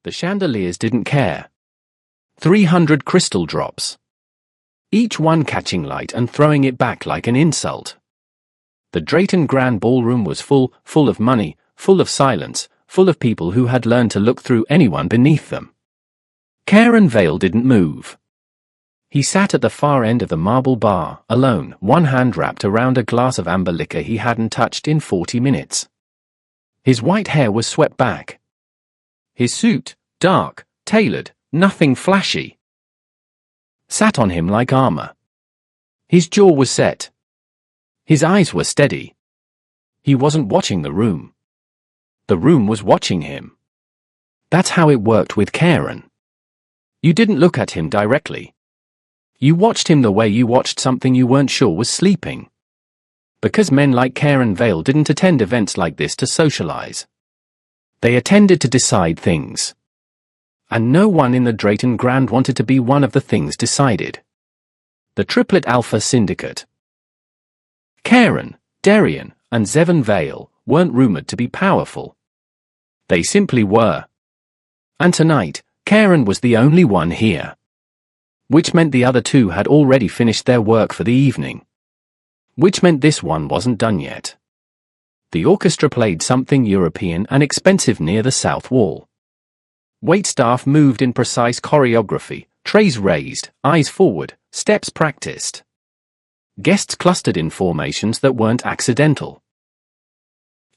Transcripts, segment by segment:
The chandeliers didn't care. 300 crystal drops. Each one catching light and throwing it back like an insult. The Drayton Grand Ballroom was full of money, full of silence, full of people who had learned to look through anyone beneath them. Karen Vale didn't move. He sat at the far end of the marble bar, alone, one hand wrapped around a glass of amber liquor he hadn't touched in 40 minutes. His white hair was swept back. His suit, dark, tailored, nothing flashy, sat on him like armor. His jaw was set. His eyes were steady. He wasn't watching the room. The room was watching him. That's how it worked with Karen. You didn't look at him directly. You watched him the way you watched something you weren't sure was sleeping. Because men like Karen Vale didn't attend events like this to socialize. They attended to decide things. And no one in the Drayton Grand wanted to be one of the things decided. The Triplet Alpha Syndicate. Karen, Darian, and Zevon Vale weren't rumored to be powerful. They simply were. And tonight, Karen was the only one here. Which meant the other two had already finished their work for the evening. Which meant this one wasn't done yet. The orchestra played something European and expensive near the south wall. Waitstaff moved in precise choreography, trays raised, eyes forward, steps practiced. Guests clustered in formations that weren't accidental.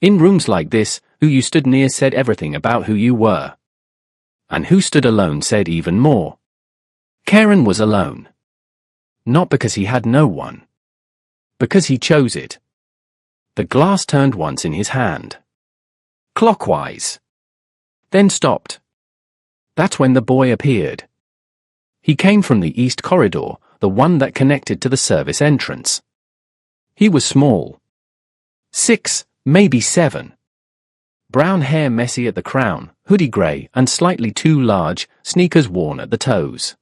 In rooms like this, who you stood near said everything about who you were. And who stood alone said even more. Karen was alone. Not because he had no one. Because he chose it. The glass turned once in his hand. Clockwise. Then stopped. That's when the boy appeared. He came from the east corridor, the one that connected to the service entrance. He was small. 6, maybe 7. Brown hair messy at the crown, hoodie grey and slightly too large, sneakers worn at the toes.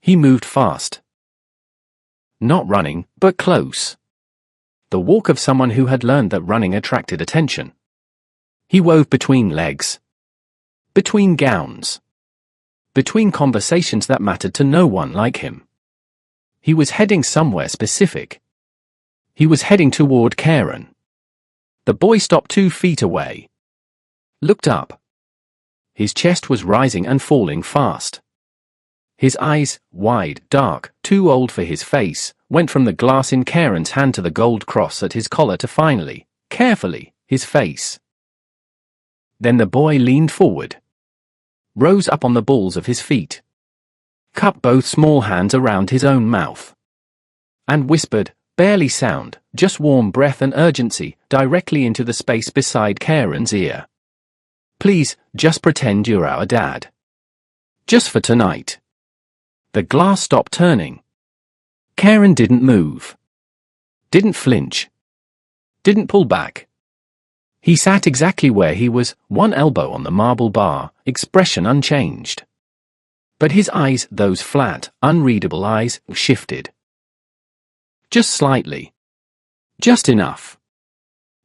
He moved fast. Not running, but close. The walk of someone who had learned that running attracted attention. He wove between legs. Between gowns. Between conversations that mattered to no one like him. He was heading somewhere specific. He was heading toward Karen. The boy stopped 2 feet away. Looked up. His chest was rising and falling fast. His eyes, wide, dark, too old for his face, went from the glass in Karen's hand to the gold cross at his collar to finally, carefully, his face. Then the boy leaned forward. Rose up on the balls of his feet. Cupped both small hands around his own mouth. And whispered, barely sound, just warm breath and urgency, directly into the space beside Karen's ear. Please, just pretend you're our dad. Just for tonight. The glass stopped turning. Karen didn't move. Didn't flinch. Didn't pull back. He sat exactly where he was, one elbow on the marble bar, expression unchanged. But his eyes, those flat, unreadable eyes, shifted. Just slightly. Just enough.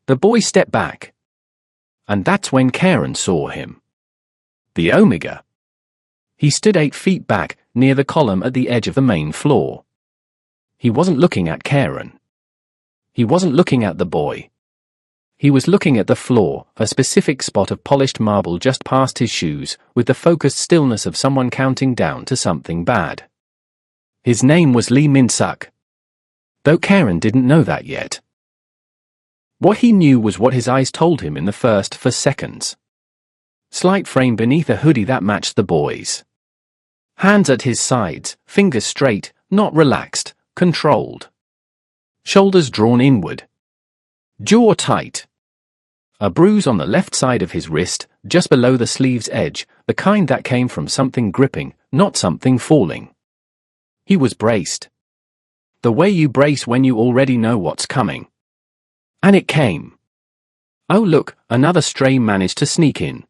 The boy stepped back. And that's when Karen saw him. The Omega. He stood 8 feet back, near the column at the edge of the main floor. He wasn't looking at Karen. He wasn't looking at the boy. He was looking at the floor, a specific spot of polished marble just past his shoes, with the focused stillness of someone counting down to something bad. His name was Lee Min-suk. Though Karen didn't know that yet. What he knew was what his eyes told him in the first 4 seconds. Slight frame beneath a hoodie that matched the boy's. Hands at his sides, fingers straight, not relaxed, controlled. Shoulders drawn inward. Jaw tight. A bruise on the left side of his wrist, just below the sleeve's edge, the kind that came from something gripping, not something falling. He was braced. The way you brace when you already know what's coming. And it came. Oh look, another stray managed to sneak in.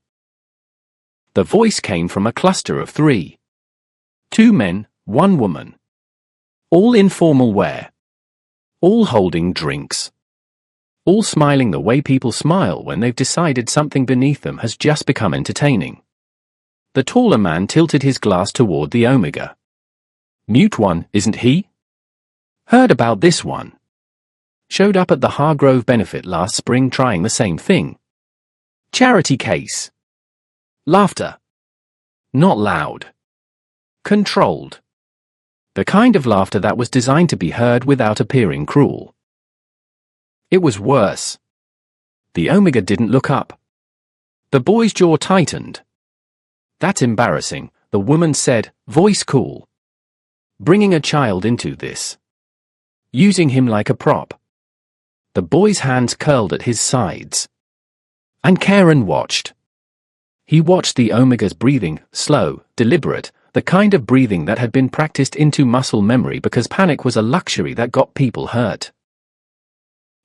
The voice came from a cluster of 3. 2 men, 1 woman. All in formal wear. All holding drinks. All smiling the way people smile when they've decided something beneath them has just become entertaining. The taller man tilted his glass toward the Omega. Mute one, isn't he? Heard about this one. Showed up at the Hargrove benefit last spring trying the same thing. Charity case. Laughter. Not loud. Controlled. The kind of laughter that was designed to be heard without appearing cruel. It was worse. The Omega didn't look up. The boy's jaw tightened. That's embarrassing, the woman said, voice cool. Bringing a child into this. Using him like a prop. The boy's hands curled at his sides. And Karen watched. He watched the Omega's breathing, slow, deliberate, the kind of breathing that had been practiced into muscle memory because panic was a luxury that got people hurt.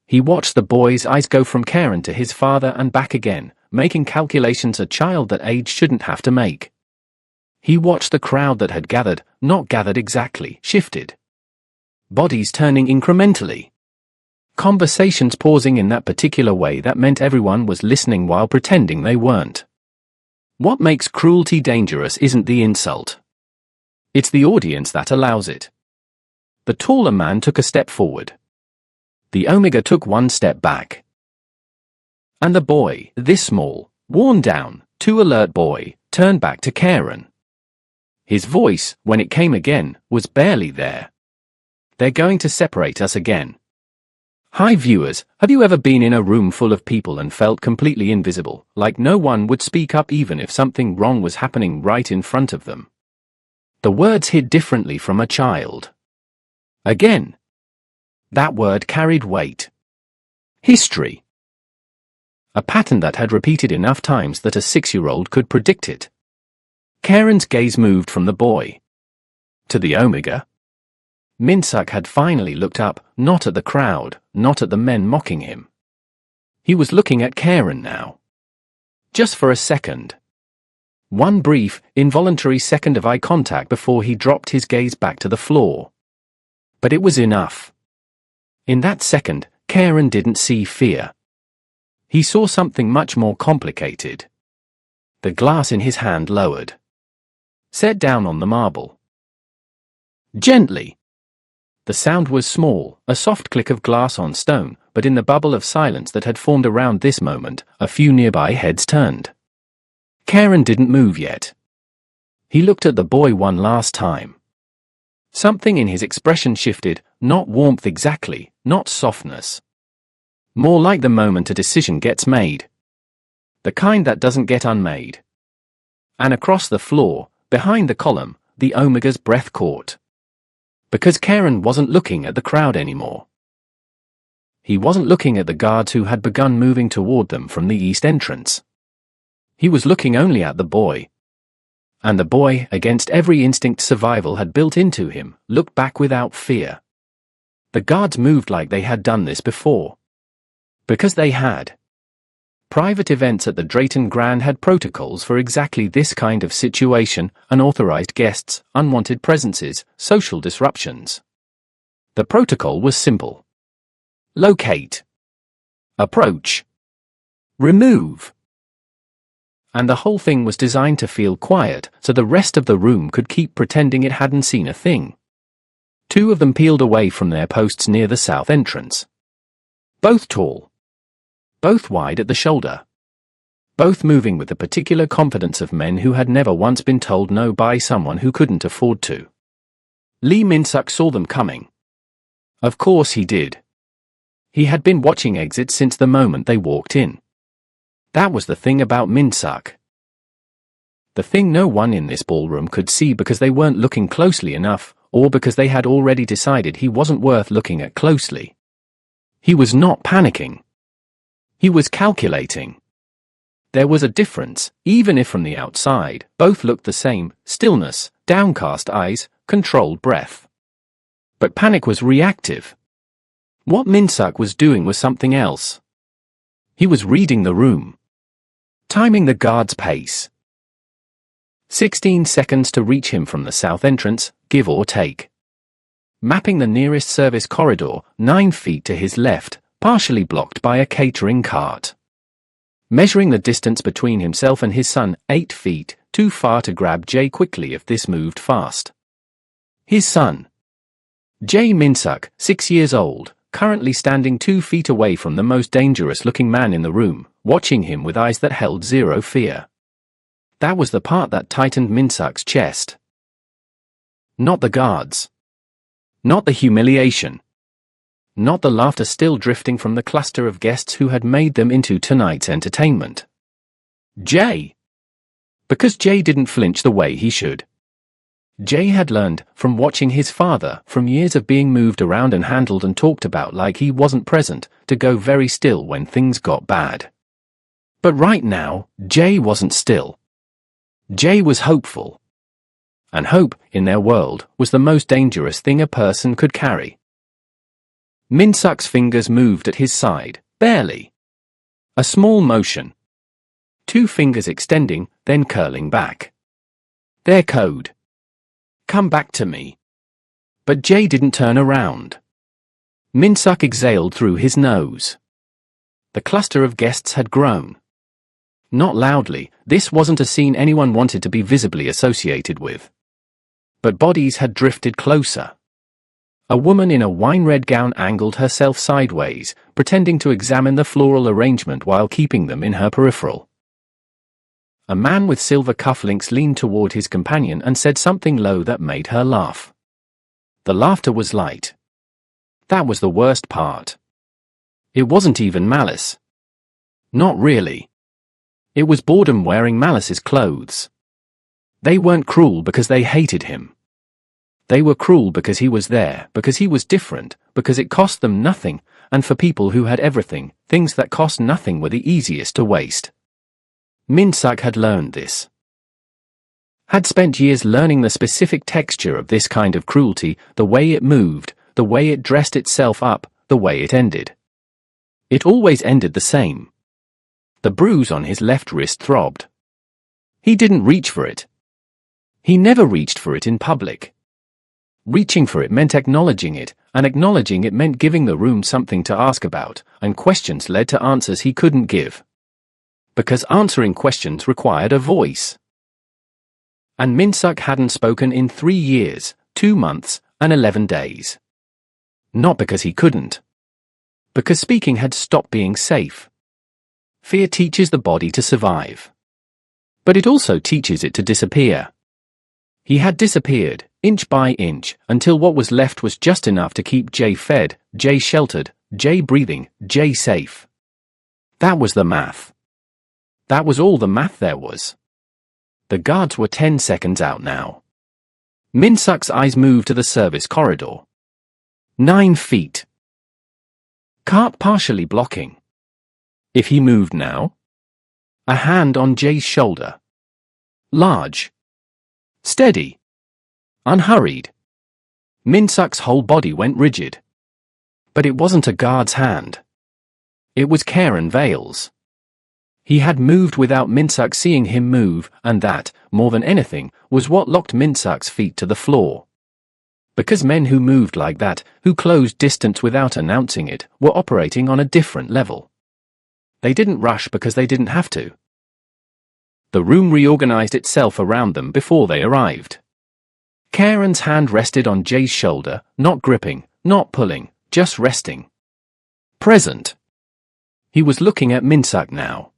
He watched the boy's eyes go from Karen to his father and back again, making calculations a child that age shouldn't have to make. He watched the crowd that had gathered, not gathered exactly, shifted. Bodies turning incrementally. Conversations pausing in that particular way that meant everyone was listening while pretending they weren't. What makes cruelty dangerous isn't the insult. It's the audience that allows it. The taller man took a step forward. The Omega took one step back. And the boy, this small, worn down, too alert boy, turned back to Karen. His voice, when it came again, was barely there. They're going to separate us again. Hi viewers, have you ever been in a room full of people and felt completely invisible, like no one would speak up even if something wrong was happening right in front of them? The words hit differently from a child. Again. That word carried weight. History. A pattern that had repeated enough times that a 6-year-old could predict it. Karen's gaze moved from the boy to the Omega. Minsak had finally looked up, not at the crowd, not at the men mocking him. He was looking at Karen now. Just for a second. One brief, involuntary second of eye contact before he dropped his gaze back to the floor. But it was enough. In that second, Karen didn't see fear. He saw something much more complicated. The glass in his hand lowered. Set down on the marble. Gently. The sound was small, a soft click of glass on stone, but in the bubble of silence that had formed around this moment, a few nearby heads turned. Karen didn't move yet. He looked at the boy one last time. Something in his expression shifted, not warmth exactly, not softness. More like the moment a decision gets made. The kind that doesn't get unmade. And across the floor, behind the column, the Omega's breath caught. Because Karen wasn't looking at the crowd anymore. He wasn't looking at the guards who had begun moving toward them from the east entrance. He was looking only at the boy. And the boy, against every instinct survival had built into him, looked back without fear. The guards moved like they had done this before. Because they had. Private events at the Drayton Grand had protocols for exactly this kind of situation: unauthorized guests, unwanted presences, social disruptions. The protocol was simple. Locate. Approach. Remove. And the whole thing was designed to feel quiet, so the rest of the room could keep pretending it hadn't seen a thing. Two of them peeled away from their posts near the south entrance. Both tall. Both wide at the shoulder. Both moving with the particular confidence of men who had never once been told no by someone who couldn't afford to. Lee Minsak saw them coming. Of course he did. He had been watching exits since the moment they walked in. That was the thing about Minsak. The thing no one in this ballroom could see because they weren't looking closely enough, or because they had already decided he wasn't worth looking at closely. He was not panicking. He was calculating. There was a difference, even if from the outside, both looked the same: stillness, downcast eyes, controlled breath. But panic was reactive. What Minsak was doing was something else. He was reading the room. Timing the guard's pace. 16 seconds to reach him from the south entrance, give or take. Mapping the nearest service corridor, 9 feet to his left, partially blocked by a catering cart. Measuring the distance between himself and his son, 8 feet, too far to grab Jay quickly if this moved fast. His son, Jae Min-suk, 6 years old, currently standing 2 feet away from the most dangerous-looking man in the room, watching him with eyes that held zero fear. That was the part that tightened Min-suk's chest. Not the guards. Not the humiliation. Not the laughter still drifting from the cluster of guests who had made them into tonight's entertainment. Jay. Because Jay didn't flinch the way he should. Jay had learned, from watching his father, from years of being moved around and handled and talked about like he wasn't present, to go very still when things got bad. But right now, Jay wasn't still. Jay was hopeful. And hope, in their world, was the most dangerous thing a person could carry. Min-suk's fingers moved at his side, barely. A small motion. 2 fingers extending, then curling back. Their code. Come back to me. But Jay didn't turn around. Min-suk exhaled through his nose. The cluster of guests had grown. Not loudly, this wasn't a scene anyone wanted to be visibly associated with. But bodies had drifted closer. A woman in a wine-red gown angled herself sideways, pretending to examine the floral arrangement while keeping them in her peripheral. A man with silver cufflinks leaned toward his companion and said something low that made her laugh. The laughter was light. That was the worst part. It wasn't even malice. Not really. It was boredom wearing Malice's clothes. They weren't cruel because they hated him. They were cruel because he was there, because he was different, because it cost them nothing, and for people who had everything, things that cost nothing were the easiest to waste. Min-suk had learned this. Had spent years learning the specific texture of this kind of cruelty, the way it moved, the way it dressed itself up, the way it ended. It always ended the same. The bruise on his left wrist throbbed. He didn't reach for it. He never reached for it in public. Reaching for it meant acknowledging it, and acknowledging it meant giving the room something to ask about, and questions led to answers he couldn't give. Because answering questions required a voice. And Min-suk hadn't spoken in 3 years, 2 months, and 11 days. Not because he couldn't. Because speaking had stopped being safe. Fear teaches the body to survive. But it also teaches it to disappear. He had disappeared, inch by inch, until what was left was just enough to keep Jay fed, Jay sheltered, Jay breathing, Jay safe. That was the math. That was all the math there was. The guards were 10 seconds out now. Min-suk's eyes moved to the service corridor. 9 feet. Cart partially blocking. If he moved now? A hand on Jay's shoulder. Large. Steady. Unhurried. Min-suk's whole body went rigid. But it wasn't a guard's hand. It was Karen Vale's. He had moved without Min-suk seeing him move, and that, more than anything, was what locked Min-suk's feet to the floor. Because men who moved like that, who closed distance without announcing it, were operating on a different level. They didn't rush because they didn't have to. The room reorganized itself around them before they arrived. Karen's hand rested on Jay's shoulder, not gripping, not pulling, just resting. Present. He was looking at Min-suk now.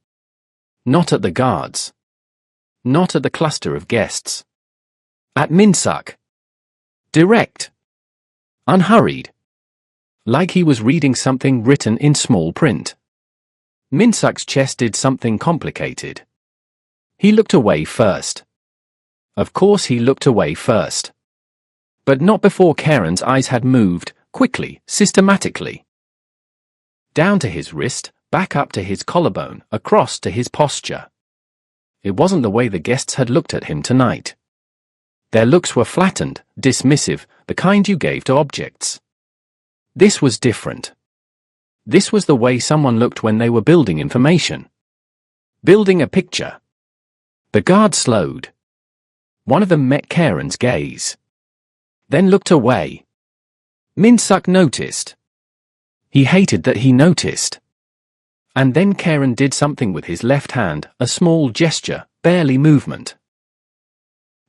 Not at the guards. Not at the cluster of guests. At Min-suk. Direct. Unhurried. Like he was reading something written in small print. Min-suk's chest did something complicated. He looked away first. Of course he looked away first. But not before Karen's eyes had moved, quickly, systematically. Down to his wrist, back up to his collarbone, across to his posture. It wasn't the way the guests had looked at him tonight. Their looks were flattened, dismissive, the kind you gave to objects. This was different. This was the way someone looked when they were building information. Building a picture. The guard slowed. One of them met Karen's gaze. Then looked away. Min-suk noticed. He hated that he noticed. And then Karen did something with his left hand, a small gesture, barely movement.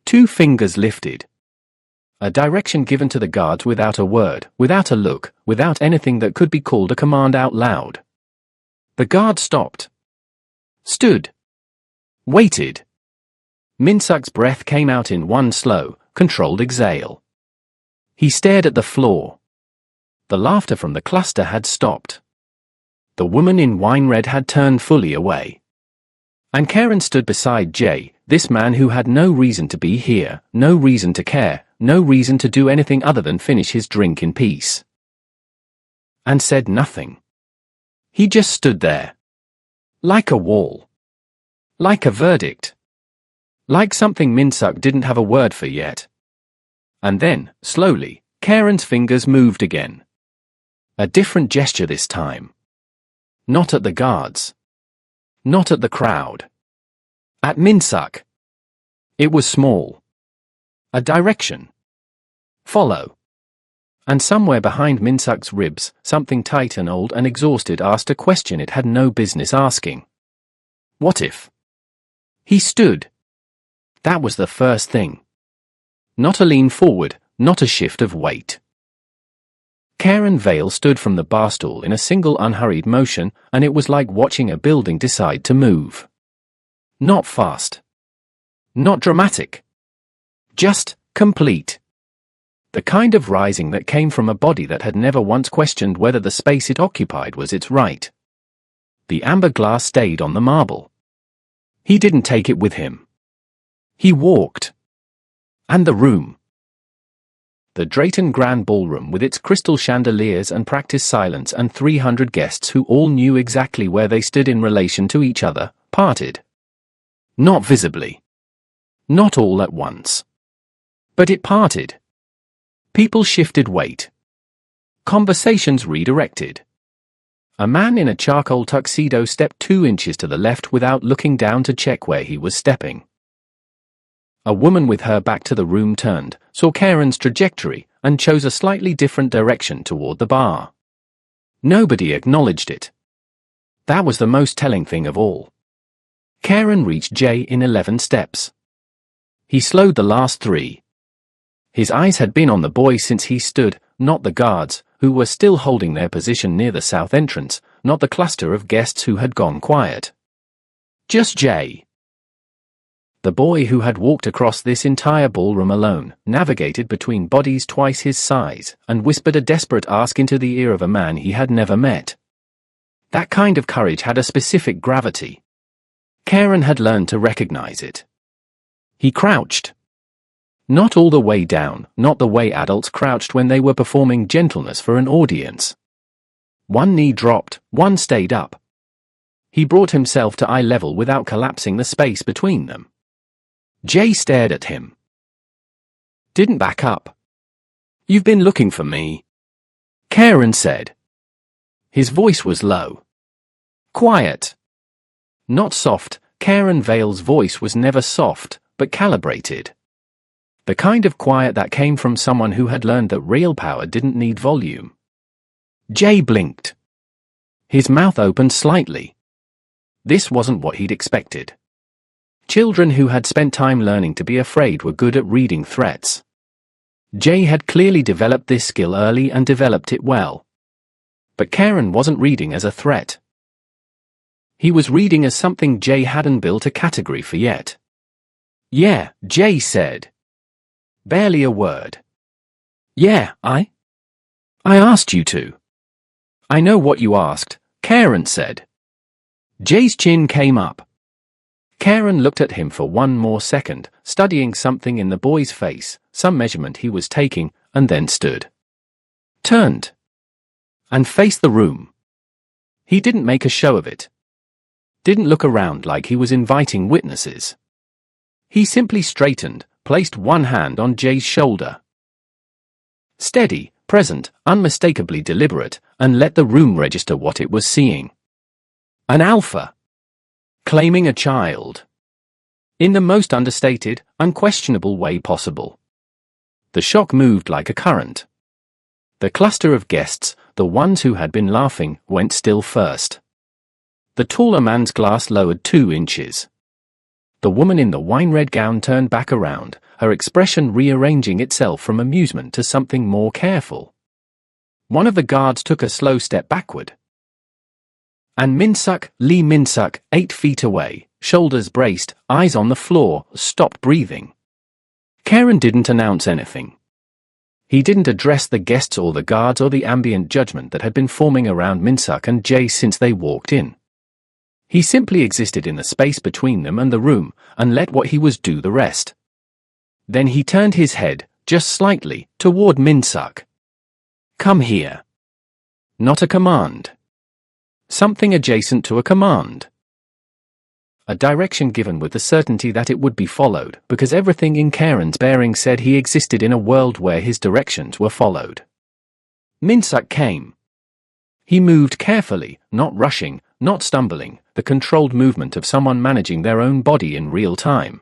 2 fingers lifted. A direction given to the guards without a word, without a look, without anything that could be called a command out loud. The guard stopped. Stood. Waited. Minsuk's breath came out in one slow, controlled exhale. He stared at the floor. The laughter from the cluster had stopped. The woman in wine red had turned fully away. And Karen stood beside Jay, this man who had no reason to be here, no reason to care, no reason to do anything other than finish his drink in peace. And said nothing. He just stood there. Like a wall. Like a verdict. Like something Minsuk didn't have a word for yet. And then, slowly, Karen's fingers moved again. A different gesture this time. Not at the guards. Not at the crowd. At Minsuk. It was small. A direction. Follow. And somewhere behind Minsuk's ribs, something tight and old and exhausted asked a question it had no business asking. What if? He stood. That was the first thing. Not a lean forward, not a shift of weight. Karen Vale stood from the bar stool in a single unhurried motion, and it was like watching a building decide to move. Not fast. Not dramatic. Just complete. The kind of rising that came from a body that had never once questioned whether the space it occupied was its right. The amber glass stayed on the marble. He didn't take it with him. He walked. And the room. The Drayton Grand Ballroom with its crystal chandeliers and practiced silence and 300 guests who all knew exactly where they stood in relation to each other, parted. Not visibly. Not all at once. But it parted. People shifted weight. Conversations redirected. A man in a charcoal tuxedo stepped 2 inches to the left without looking down to check where he was stepping. A woman with her back to the room turned, saw Karen's trajectory, and chose a slightly different direction toward the bar. Nobody acknowledged it. That was the most telling thing of all. Karen reached Jay in 11 steps. He slowed the last 3. His eyes had been on the boy since he stood, not the guards, who were still holding their position near the south entrance, not the cluster of guests who had gone quiet. Just Jay. The boy who had walked across this entire ballroom alone, navigated between bodies twice his size, and whispered a desperate ask into the ear of a man he had never met. That kind of courage had a specific gravity. Karen had learned to recognize it. He crouched. Not all the way down, not the way adults crouched when they were performing gentleness for an audience. One knee dropped, one stayed up. He brought himself to eye level without collapsing the space between them. Jay stared at him. Didn't back up. You've been looking for me, Karen said. His voice was low. Quiet. Not soft. Karen Vale's voice was never soft, but calibrated. The kind of quiet that came from someone who had learned that real power didn't need volume. Jay blinked. His mouth opened slightly. This wasn't what he'd expected. Children who had spent time learning to be afraid were good at reading threats. Jay had clearly developed this skill early and developed it well. But Karen wasn't reading as a threat. He was reading as something Jay hadn't built a category for yet. Yeah, Jay said. Barely a word. Yeah, I asked you to. I know what you asked, Karen said. Jay's chin came up. Karen looked at him for one more second, studying something in the boy's face, some measurement he was taking, and then stood. Turned. And faced the room. He didn't make a show of it. Didn't look around like he was inviting witnesses. He simply straightened, placed one hand on Jay's shoulder. Steady, present, unmistakably deliberate, and let the room register what it was seeing. An alpha. Claiming a child. In the most understated, unquestionable way possible. The shock moved like a current. The cluster of guests, the ones who had been laughing, went still first. The taller man's glass lowered 2 inches. The woman in the wine-red gown turned back around, her expression rearranging itself from amusement to something more careful. One of the guards took a slow step backward. And Lee Min-suk, 8 feet away, shoulders braced, eyes on the floor, stopped breathing. Karen didn't announce anything. He didn't address the guests or the guards or the ambient judgment that had been forming around Min-suk and Jae since they walked in. He simply existed in the space between them and the room, and let what he was do the rest. Then he turned his head, just slightly, toward Min-suk. "Come here." Not a command. Something adjacent to a command. A direction given with the certainty that it would be followed, because everything in Karen's bearing said he existed in a world where his directions were followed. Min-suk came. He moved carefully, not rushing, not stumbling, the controlled movement of someone managing their own body in real time.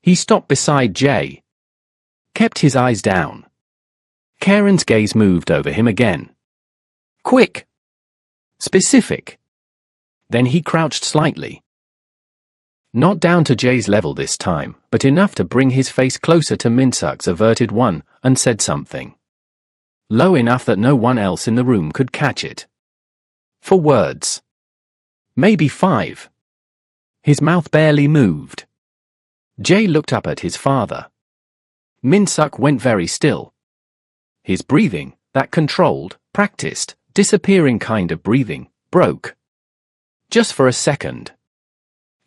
He stopped beside Jae. Kept his eyes down. Karen's gaze moved over him again. Quick. Specific. Then he crouched slightly. Not down to Jae's level this time, but enough to bring his face closer to Min-suk's averted one, and said something. Low enough that no one else in the room could catch it. 4 words. Maybe 5. His mouth barely moved. Jae looked up at his father. Min-suk went very still. His breathing, that controlled, practiced, disappearing kind of breathing, broke. Just for a second.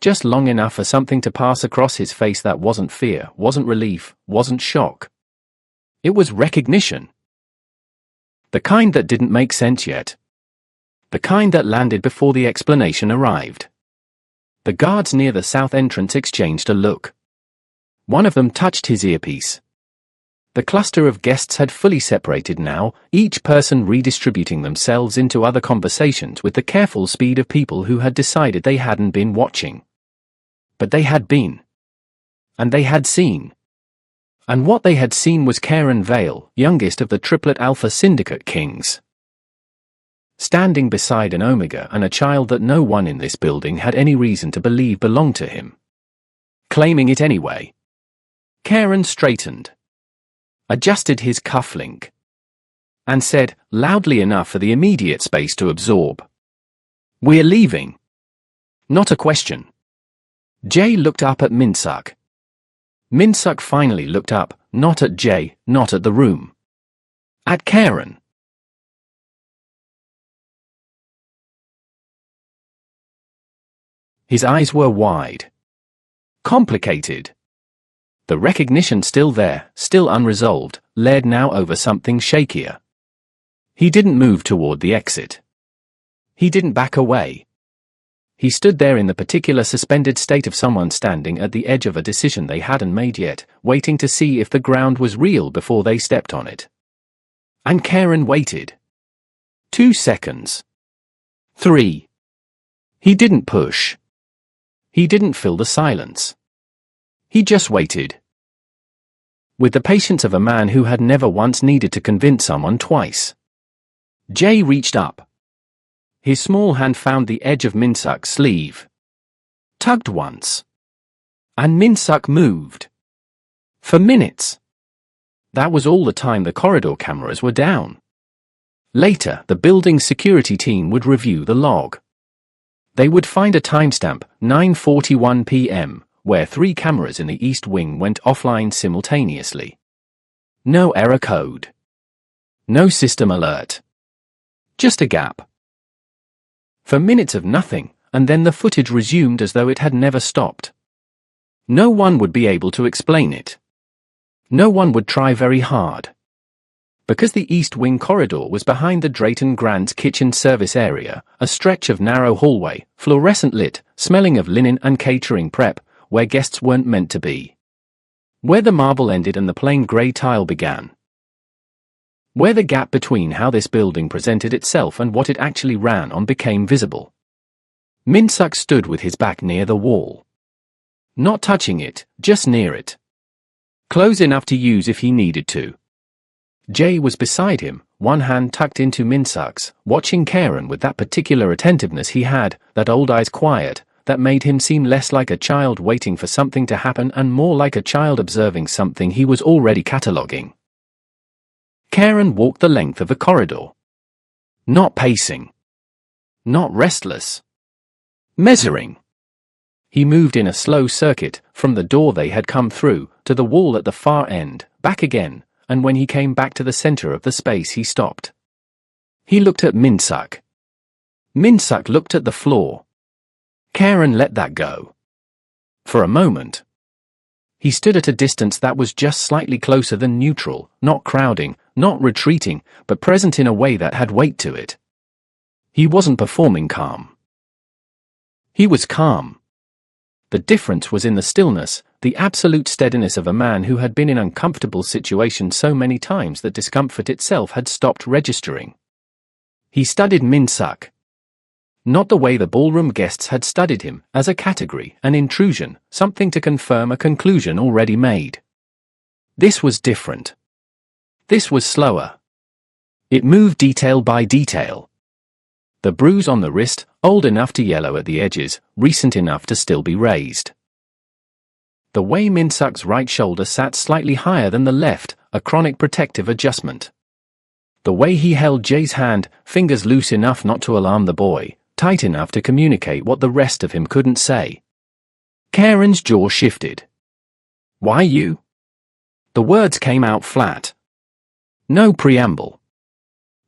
Just long enough for something to pass across his face that wasn't fear, wasn't relief, wasn't shock. It was recognition. The kind that didn't make sense yet. The kind that landed before the explanation arrived. The guards near the south entrance exchanged a look. One of them touched his earpiece. The cluster of guests had fully separated now, each person redistributing themselves into other conversations with the careful speed of people who had decided they hadn't been watching. But they had been. And they had seen. And what they had seen was Karen Vale, youngest of the Triplet Alpha Syndicate Kings. Standing beside an Omega and a child that no one in this building had any reason to believe belonged to him. Claiming it anyway. Karen straightened. Adjusted his cufflink. And said, loudly enough for the immediate space to absorb. "We're leaving." Not a question. Jae looked up at Min-suk. Min-suk finally looked up, not at Jae, not at the room. At Karen. His eyes were wide. Complicated. The recognition still there, still unresolved, layered now over something shakier. He didn't move toward the exit. He didn't back away. He stood there in the particular suspended state of someone standing at the edge of a decision they hadn't made yet, waiting to see if the ground was real before they stepped on it. And Karen waited. 2 seconds. 3. He didn't push. He didn't fill the silence. He just waited. With the patience of a man who had never once needed to convince someone twice. Jae reached up. His small hand found the edge of Min-suk's sleeve. Tugged once. And Min-suk moved. For minutes. That was all the time the corridor cameras were down. Later, the building's security team would review the log. They would find a timestamp, 9:41 p.m., where 3 cameras in the East Wing went offline simultaneously. No error code. No system alert. Just a gap. For minutes of nothing, and then the footage resumed as though it had never stopped. No one would be able to explain it. No one would try very hard. Because the East Wing corridor was behind the Drayton Grant's kitchen service area, a stretch of narrow hallway, fluorescent lit, smelling of linen and catering prep, where guests weren't meant to be. Where the marble ended and the plain grey tile began. Where the gap between how this building presented itself and what it actually ran on became visible. Min-suk stood with his back near the wall. Not touching it, just near it. Close enough to use if he needed to. Jae was beside him, one hand tucked into Min-suk's, watching Karen with that particular attentiveness he had, that old eyes quiet, that made him seem less like a child waiting for something to happen and more like a child observing something he was already cataloguing. Karen walked the length of the corridor. Not pacing. Not restless. Measuring. He moved in a slow circuit, from the door they had come through, to the wall at the far end, back again, and when he came back to the center of the space he stopped. He looked at Min-suk. Min-suk looked at the floor. Karen let that go. For a moment. He stood at a distance that was just slightly closer than neutral, not crowding, not retreating, but present in a way that had weight to it. He wasn't performing calm. He was calm. The difference was in the stillness, the absolute steadiness of a man who had been in uncomfortable situations so many times that discomfort itself had stopped registering. He studied Min-suk. Not the way the ballroom guests had studied him, as a category, an intrusion, something to confirm a conclusion already made. This was different. This was slower. It moved detail by detail. The bruise on the wrist, old enough to yellow at the edges, recent enough to still be raised. The way Min-suk's right shoulder sat slightly higher than the left, a chronic protective adjustment. The way he held Jay's hand, fingers loose enough not to alarm the boy, tight enough to communicate what the rest of him couldn't say. Karen's jaw shifted. Why you? The words came out flat. No preamble.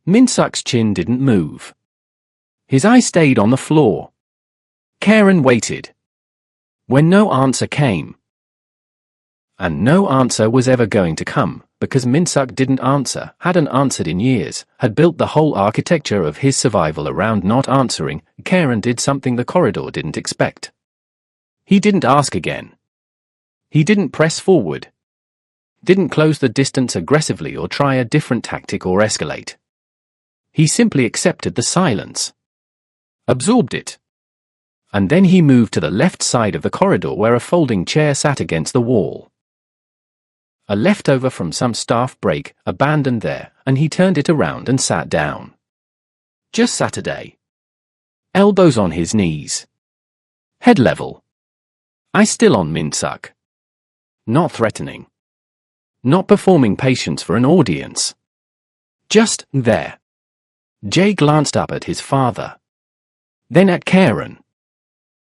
Min-suk's chin didn't move. His eye stayed on the floor. Karen waited. When no answer came. And no answer was ever going to come, because Min-suk didn't answer, hadn't answered in years, had built the whole architecture of his survival around not answering. Karen did something the corridor didn't expect. He didn't ask again. He didn't press forward. Didn't close the distance aggressively or try a different tactic or escalate. He simply accepted the silence. Absorbed it. And then he moved to the left side of the corridor where a folding chair sat against the wall. A leftover from some staff break, abandoned there, and he turned it around and sat down. Just Saturday. Elbows on his knees. Head level. Eye still on Min-suk. Not threatening. Not performing patience for an audience. Just there. Jay glanced up at his father. Then at Karen.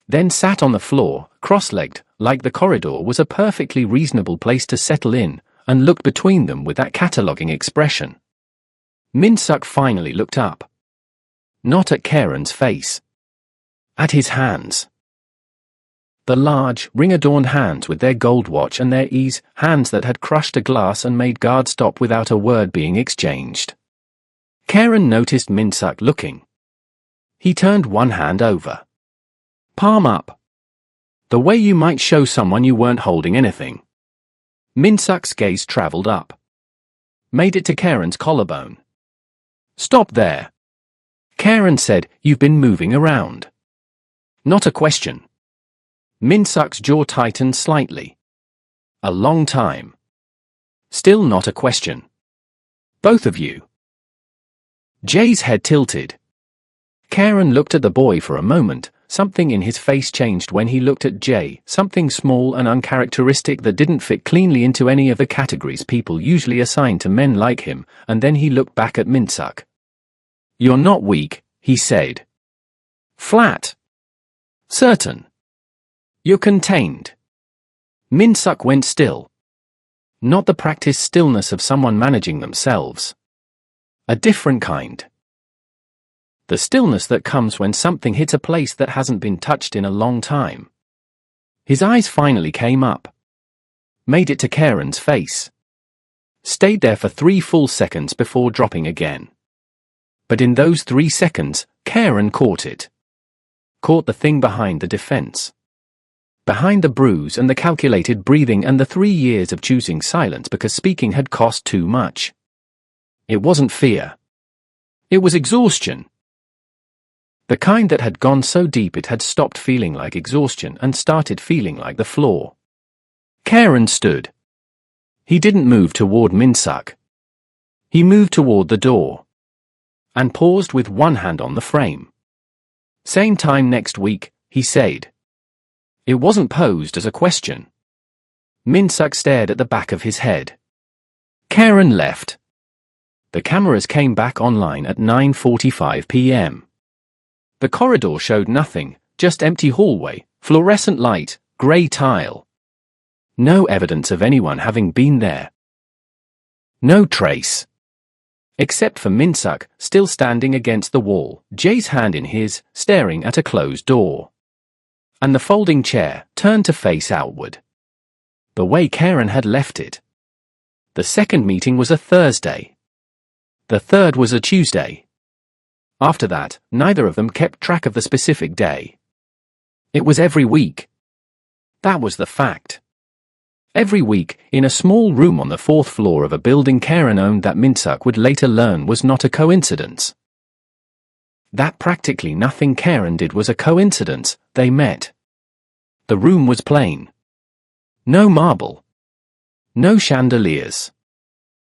Then sat on the floor, cross-legged, like the corridor was a perfectly reasonable place to settle in, and looked between them with that cataloguing expression. Min-suk finally looked up. Not at Karen's face. At his hands. The large, ring-adorned hands with their gold watch and their ease, hands that had crushed a glass and made guard stop without a word being exchanged. Karen noticed Min-suk looking. He turned one hand over. Palm up. The way you might show someone you weren't holding anything. Min-suk's gaze traveled up. Made it to Karen's collarbone. Stop there. Karen said, you've been moving around. Not a question. Min-suk's jaw tightened slightly. A long time. Still not a question. Both of you. Jay's head tilted. Karen looked at the boy for a moment. Something in his face changed when he looked at Jay, something small and uncharacteristic that didn't fit cleanly into any of the categories people usually assign to men like him, and then he looked back at Min-suk. You're not weak, he said. Flat. Certain. You're contained. Min-suk went still. Not the practiced stillness of someone managing themselves. A different kind. The stillness that comes when something hits a place that hasn't been touched in a long time. His eyes finally came up. Made it to Karen's face. Stayed there for 3 full seconds before dropping again. But in those 3 seconds, Karen caught it. Caught the thing behind the defense. Behind the bruise and the calculated breathing and the 3 years of choosing silence because speaking had cost too much. It wasn't fear. It was exhaustion. The kind that had gone so deep it had stopped feeling like exhaustion and started feeling like the floor. Karen stood. He didn't move toward Min-suk. He moved toward the door. And paused with one hand on the frame. Same time next week, he said. It wasn't posed as a question. Min-suk stared at the back of his head. Karen left. The cameras came back online at 9:45 p.m. The corridor showed nothing, just empty hallway, fluorescent light, grey tile. No evidence of anyone having been there. No trace. Except for Min-suk, still standing against the wall, Jae's hand in his, staring at a closed door. And the folding chair, turned to face outward. The way Karen had left it. The second meeting was a Thursday. The third was a Tuesday. After that, neither of them kept track of the specific day. It was every week. That was the fact. Every week, in a small room on the 4th floor of a building Karen owned that Min-suk would later learn was not a coincidence. That practically nothing Karen did was a coincidence. They met. The room was plain. No marble. No chandeliers.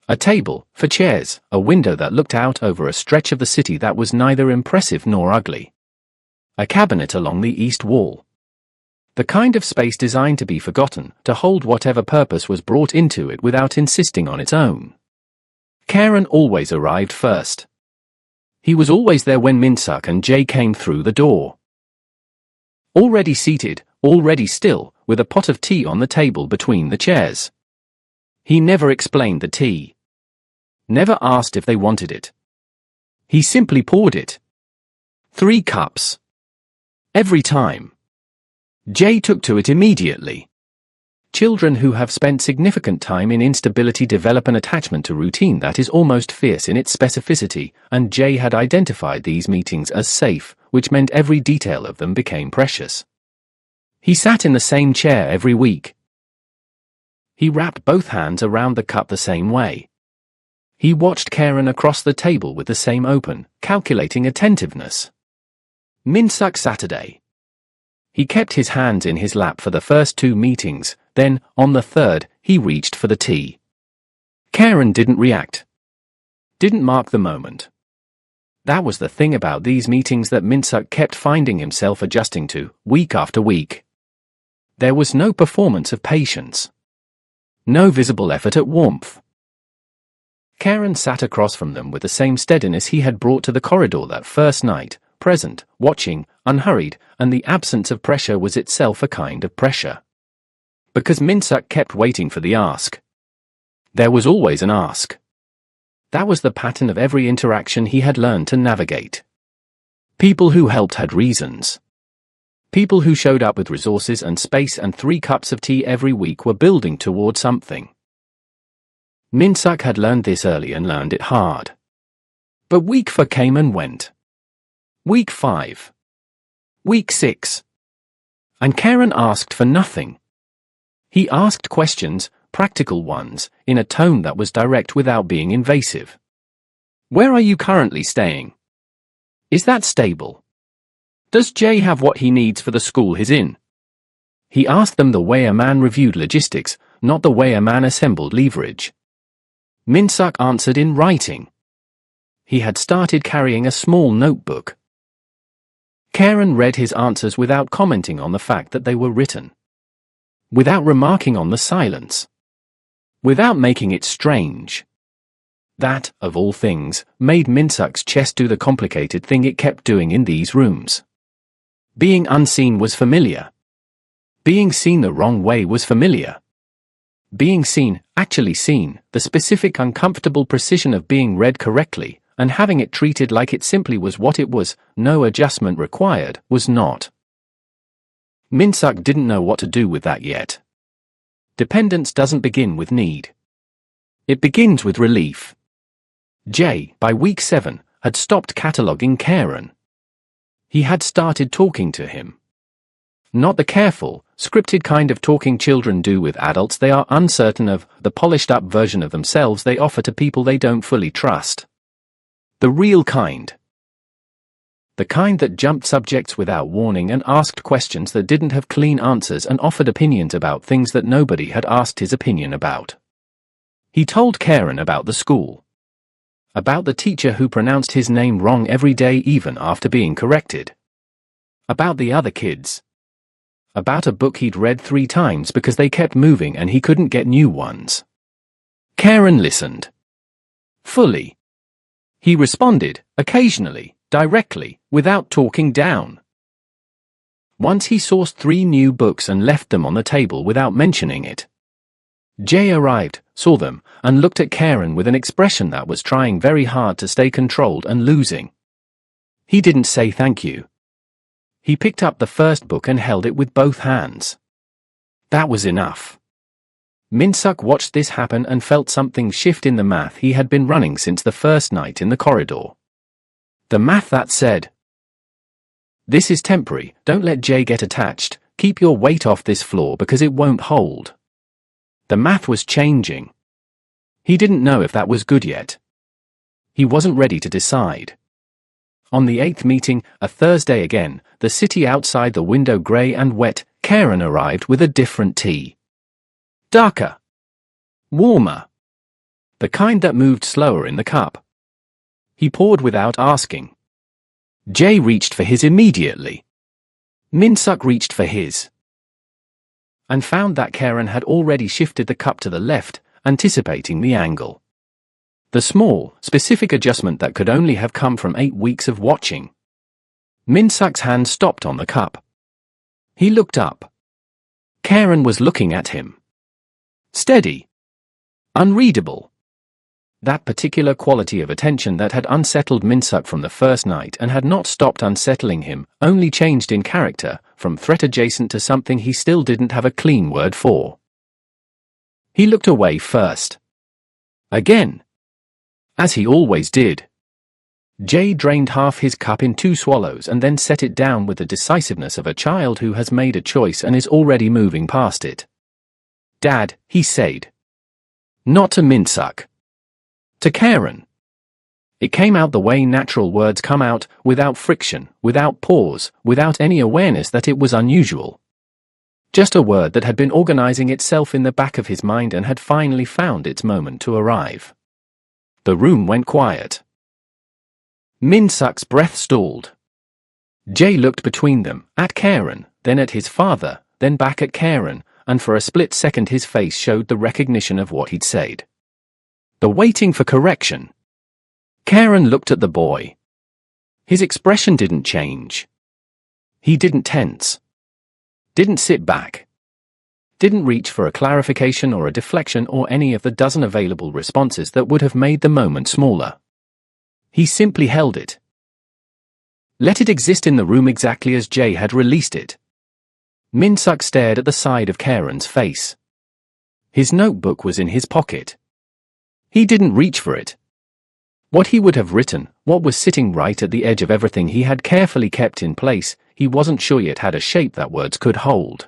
A table, for chairs, a window that looked out over a stretch of the city that was neither impressive nor ugly. A cabinet along the east wall. The kind of space designed to be forgotten, to hold whatever purpose was brought into it without insisting on its own. Karen always arrived first. He was always there when Min-suk and Jae came through the door. Already seated, already still, with a pot of tea on the table between the chairs. He never explained the tea. Never asked if they wanted it. He simply poured it. 3 cups. Every time. Jae took to it immediately. Children who have spent significant time in instability develop an attachment to routine that is almost fierce in its specificity, and Jae had identified these meetings as safe, which meant every detail of them became precious. He sat in the same chair every week. He wrapped both hands around the cup the same way. He watched Karen across the table with the same open, calculating attentiveness. Min-suk Saturday. He kept his hands in his lap for the first 2 meetings, then, on the third, he reached for the tea. Karen didn't react. Didn't mark the moment. That was the thing about these meetings that Min-suk kept finding himself adjusting to, week after week. There was no performance of patience. No visible effort at warmth. Karen sat across from them with the same steadiness he had brought to the corridor that first night, present, watching, unhurried, and the absence of pressure was itself a kind of pressure. Because Min-suk kept waiting for the ask. There was always an ask. That was the pattern of every interaction he had learned to navigate. People who helped had reasons. People who showed up with resources and space and 3 cups of tea every week were building toward something. Min-suk had learned this early and learned it hard. But week 4 came and went. Week 5. Week 6. And Karen asked for nothing. He asked questions, practical ones, in a tone that was direct without being invasive. Where are you currently staying? Is that stable? Does Jae have what he needs for the school he's in? He asked them the way a man reviewed logistics, not the way a man assembled leverage. Min-suk answered in writing. He had started carrying a small notebook. Karen read his answers without commenting on the fact that they were written. Without remarking on the silence. Without making it strange. That, of all things, made Min-suk's chest do the complicated thing it kept doing in these rooms. Being unseen was familiar. Being seen the wrong way was familiar. Being seen, actually seen, the specific uncomfortable precision of being read correctly, and having it treated like it simply was what it was, no adjustment required, was not. Min-suk didn't know what to do with that yet. Dependence doesn't begin with need. It begins with relief. Jae, by week 7, had stopped cataloguing Karen. He had started talking to him. Not the careful, scripted kind of talking children do with adults they are uncertain of, the polished-up version of themselves they offer to people they don't fully trust. The real kind. The kind that jumped subjects without warning and asked questions that didn't have clean answers and offered opinions about things that nobody had asked his opinion about. He told Karen about the school. About the teacher who pronounced his name wrong every day even after being corrected. About the other kids. About a book he'd read 3 times because they kept moving and he couldn't get new ones. Karen listened. Fully. He responded, occasionally, directly, without talking down. Once he sourced 3 new books and left them on the table without mentioning it. Jay arrived, saw them, and looked at Karen with an expression that was trying very hard to stay controlled and losing. He didn't say thank you. He picked up the first book and held it with both hands. That was enough. Min-suk watched this happen and felt something shift in the math he had been running since the first night in the corridor. The math that said, "This is temporary, don't let Jay get attached, keep your weight off this floor because it won't hold." The math was changing. He didn't know if that was good yet. He wasn't ready to decide. On the 8th meeting, a Thursday again, the city outside the window grey and wet, Karen arrived with a different tea. Darker. Warmer. The kind that moved slower in the cup. He poured without asking. Jay reached for his immediately. Min-suk reached for his. And found that Karen had already shifted the cup to the left, anticipating the angle. The small, specific adjustment that could only have come from 8 weeks of watching. Min-suk's hand stopped on the cup. He looked up. Karen was looking at him. Steady. Unreadable. That particular quality of attention that had unsettled Min-suk from the first night and had not stopped unsettling him, only changed in character, from threat adjacent to something he still didn't have a clean word for. He looked away first. Again. As he always did. Jay drained half his cup in 2 swallows and then set it down with the decisiveness of a child who has made a choice and is already moving past it. "Dad," he said. Not to Min-suk. To Karen. It came out the way natural words come out, without friction, without pause, without any awareness that it was unusual. Just a word that had been organizing itself in the back of his mind and had finally found its moment to arrive. The room went quiet. Min-suk's breath stalled. Jay looked between them, at Karen, then at his father, then back at Karen, and for a split second his face showed the recognition of what he'd said. The waiting for correction. Karen looked at the boy. His expression didn't change. He didn't tense. Didn't sit back. Didn't reach for a clarification or a deflection or any of the dozen available responses that would have made the moment smaller. He simply held it. Let it exist in the room exactly as Jay had released it. Min-suk stared at the side of Karen's face. His notebook was in his pocket. He didn't reach for it. What he would have written, what was sitting right at the edge of everything he had carefully kept in place, he wasn't sure yet had a shape that words could hold.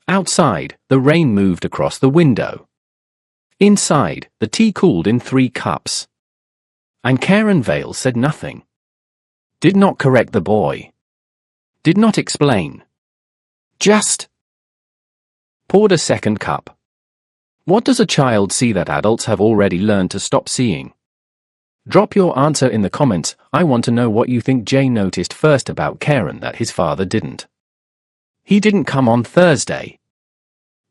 Outside, the rain moved across the window. Inside, the tea cooled in 3 cups. And Karen Vale said nothing. Did not correct the boy. Did not explain. Just poured a second cup. What does a child see that adults have already learned to stop seeing? Drop your answer in the comments. I want to know what you think Jay noticed first about Karen that his father didn't. He didn't come on Thursday.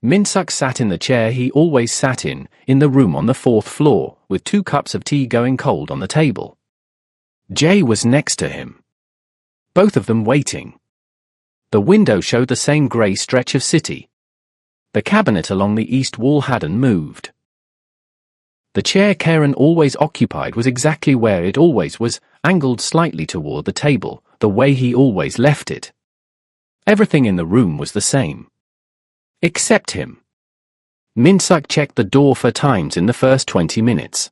Min-suk sat in the chair he always sat in the room on the 4th floor, with 2 cups of tea going cold on the table. Jay was next to him. Both of them waiting. The window showed the same grey stretch of city. The cabinet along the east wall hadn't moved. The chair Karen always occupied was exactly where it always was, angled slightly toward the table, the way he always left it. Everything in the room was the same. Except him. Min-suk checked the door for times in the first 20 minutes.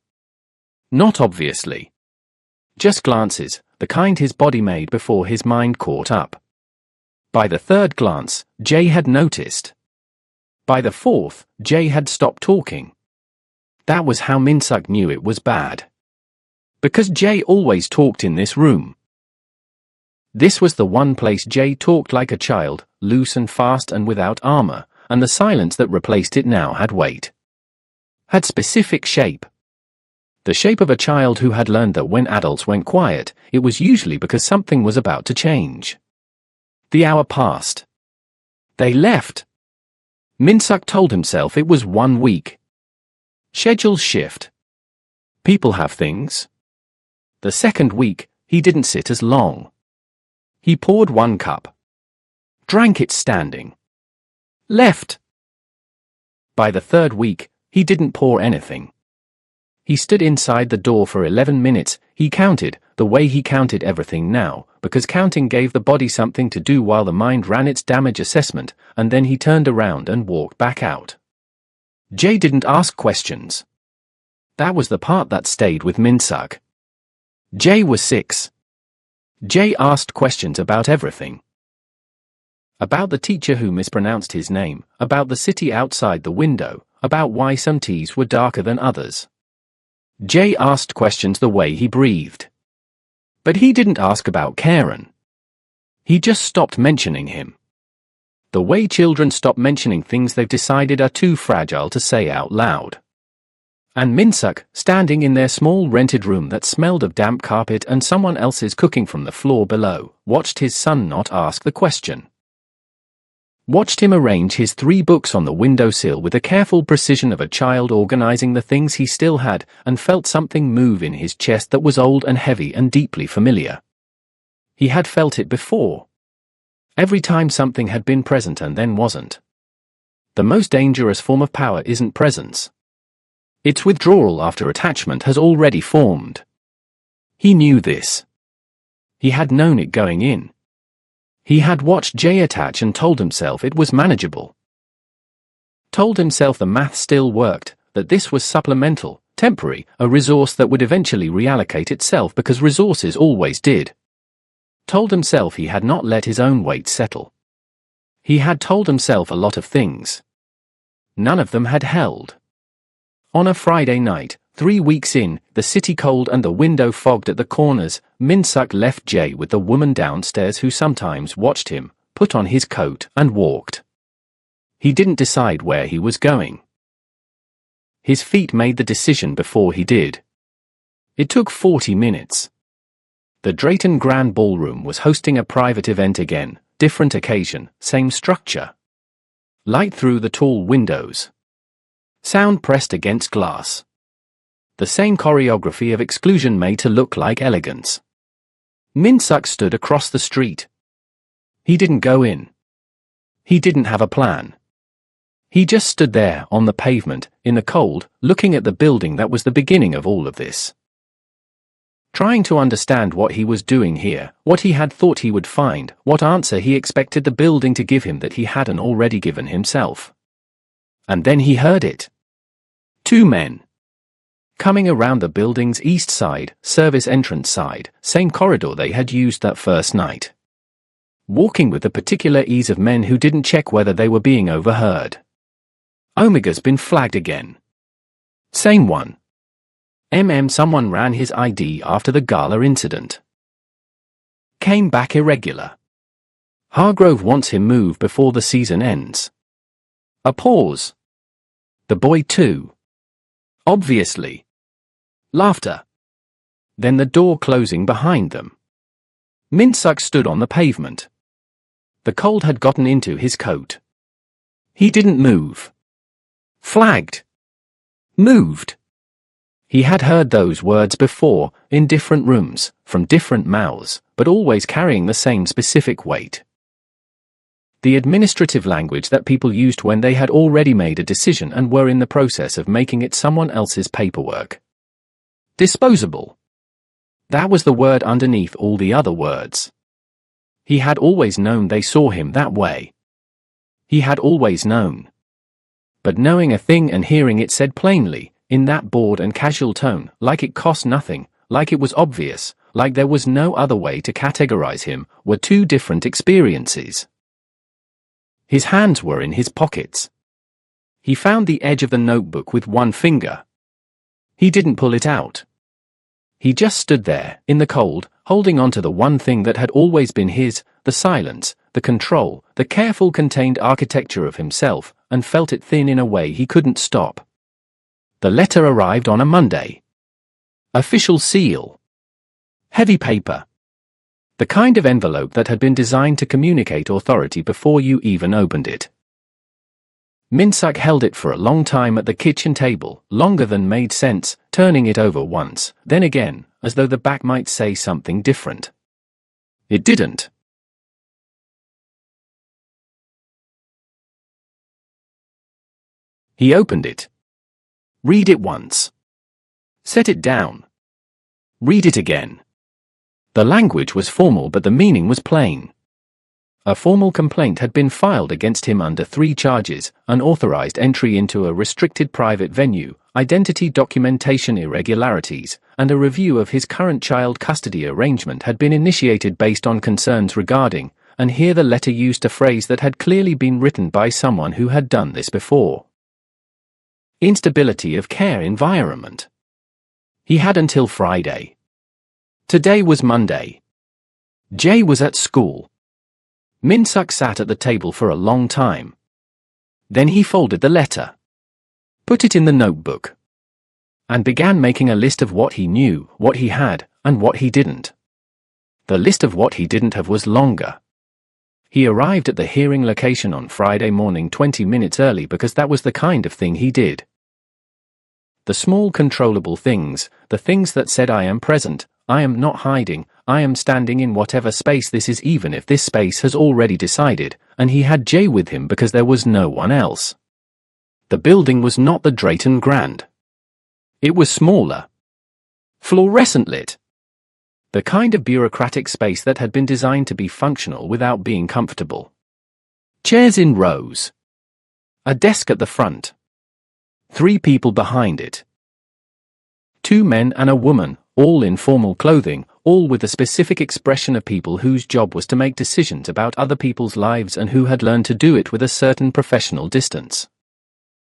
Not obviously. Just glances, the kind his body made before his mind caught up. By the 3rd glance, Jay had noticed. By the 4th, Jay had stopped talking. That was how Min-suk knew it was bad. Because Jay always talked in this room. This was the one place Jay talked like a child, loose and fast and without armor, and the silence that replaced it now had weight. Had specific shape. The shape of a child who had learned that when adults went quiet, it was usually because something was about to change. The hour passed. They left. Minsuk told himself it was 1 week. Schedules shift. People have things. The second week, he didn't sit as long. He poured 1 cup. Drank it standing. Left. By the third week, he didn't pour anything. He stood inside the door for 11 minutes. He counted, the way he counted everything now, because counting gave the body something to do while the mind ran its damage assessment, and then he turned around and walked back out. Jay didn't ask questions. That was the part that stayed with Minsuk. Jay was 6. Jay asked questions about everything. About the teacher who mispronounced his name, about the city outside the window, about why some teas were darker than others. Jay asked questions the way he breathed. But he didn't ask about Karen. He just stopped mentioning him. The way children stop mentioning things they've decided are too fragile to say out loud. And Minsuk, standing in their small rented room that smelled of damp carpet and someone else's cooking from the floor below, watched his son not ask the question. Watched him arrange his 3 books on the windowsill with the careful precision of a child organizing the things he still had, and felt something move in his chest that was old and heavy and deeply familiar. He had felt it before. Every time something had been present and then wasn't. The most dangerous form of power isn't presence. It's withdrawal after attachment has already formed. He knew this. He had known it going in. He had watched Jay attach and told himself it was manageable. Told himself the math still worked, that this was supplemental, temporary, a resource that would eventually reallocate itself because resources always did. Told himself he had not let his own weight settle. He had told himself a lot of things. None of them had held. On a Friday night, 3 weeks in, the city cold and the window fogged at the corners, Minsuk left Jay with the woman downstairs who sometimes watched him, put on his coat and walked. He didn't decide where he was going. His feet made the decision before he did. It took 40 minutes. The Drayton Grand Ballroom was hosting a private event again, different occasion, same structure. Light through the tall windows. Sound pressed against glass. The same choreography of exclusion made to look like elegance. Minsuk stood across the street. He didn't go in. He didn't have a plan. He just stood there on the pavement, in the cold, looking at the building that was the beginning of all of this. Trying to understand what he was doing here, what he had thought he would find, what answer he expected the building to give him that he hadn't already given himself. And then he heard it. 2 men. Coming around the building's east side, service entrance side, same corridor they had used that first night. Walking with the particular ease of men who didn't check whether they were being overheard. Omega's been flagged again. Same one. Someone ran his ID after the gala incident. Came back irregular. Hargrove wants him moved before the season ends. A pause. The boy too. Obviously. Laughter. Then the door closing behind them. Minsuk stood on the pavement. The cold had gotten into his coat. He didn't move. Flagged. Moved. He had heard those words before, in different rooms, from different mouths, but always carrying the same specific weight. The administrative language that people used when they had already made a decision and were in the process of making it someone else's paperwork. Disposable. That was the word underneath all the other words. He had always known they saw him that way. He had always known. But knowing a thing and hearing it said plainly, in that bored and casual tone, like it cost nothing, like it was obvious, like there was no other way to categorize him, were 2 different experiences. His hands were in his pockets. He found the edge of the notebook with 1 finger. He didn't pull it out. He just stood there, in the cold, holding on to the one thing that had always been his, the silence, the control, the careful contained architecture of himself, and felt it thin in a way he couldn't stop. The letter arrived on a Monday. Official seal. Heavy paper. The kind of envelope that had been designed to communicate authority before you even opened it. Min-suk held it for a long time at the kitchen table, longer than made sense, turning it over once, then again, as though the back might say something different. It didn't. He opened it. Read it once. Set it down. Read it again. The language was formal but the meaning was plain. A formal complaint had been filed against him under 3 charges: unauthorized entry into a restricted private venue, identity documentation irregularities, and a review of his current child custody arrangement had been initiated based on concerns regarding, and here the letter used a phrase that had clearly been written by someone who had done this before. Instability of care environment. He had until Friday. Today was Monday. Jay was at school. Min-suk sat at the table for a long time. Then he folded the letter, put it in the notebook, and began making a list of what he knew, what he had, and what he didn't. The list of what he didn't have was longer. He arrived at the hearing location on Friday morning 20 minutes early because that was the kind of thing he did. The small controllable things, the things that said I am present, I am not hiding, I am standing in whatever space this is, even if this space has already decided, and he had Jay with him because there was no one else. The building was not the Drayton Grand. It was smaller. Fluorescent lit. The kind of bureaucratic space that had been designed to be functional without being comfortable. Chairs in rows. A desk at the front. 3 people behind it. 2 men and a woman, all in formal clothing, all with a specific expression of people whose job was to make decisions about other people's lives and who had learned to do it with a certain professional distance.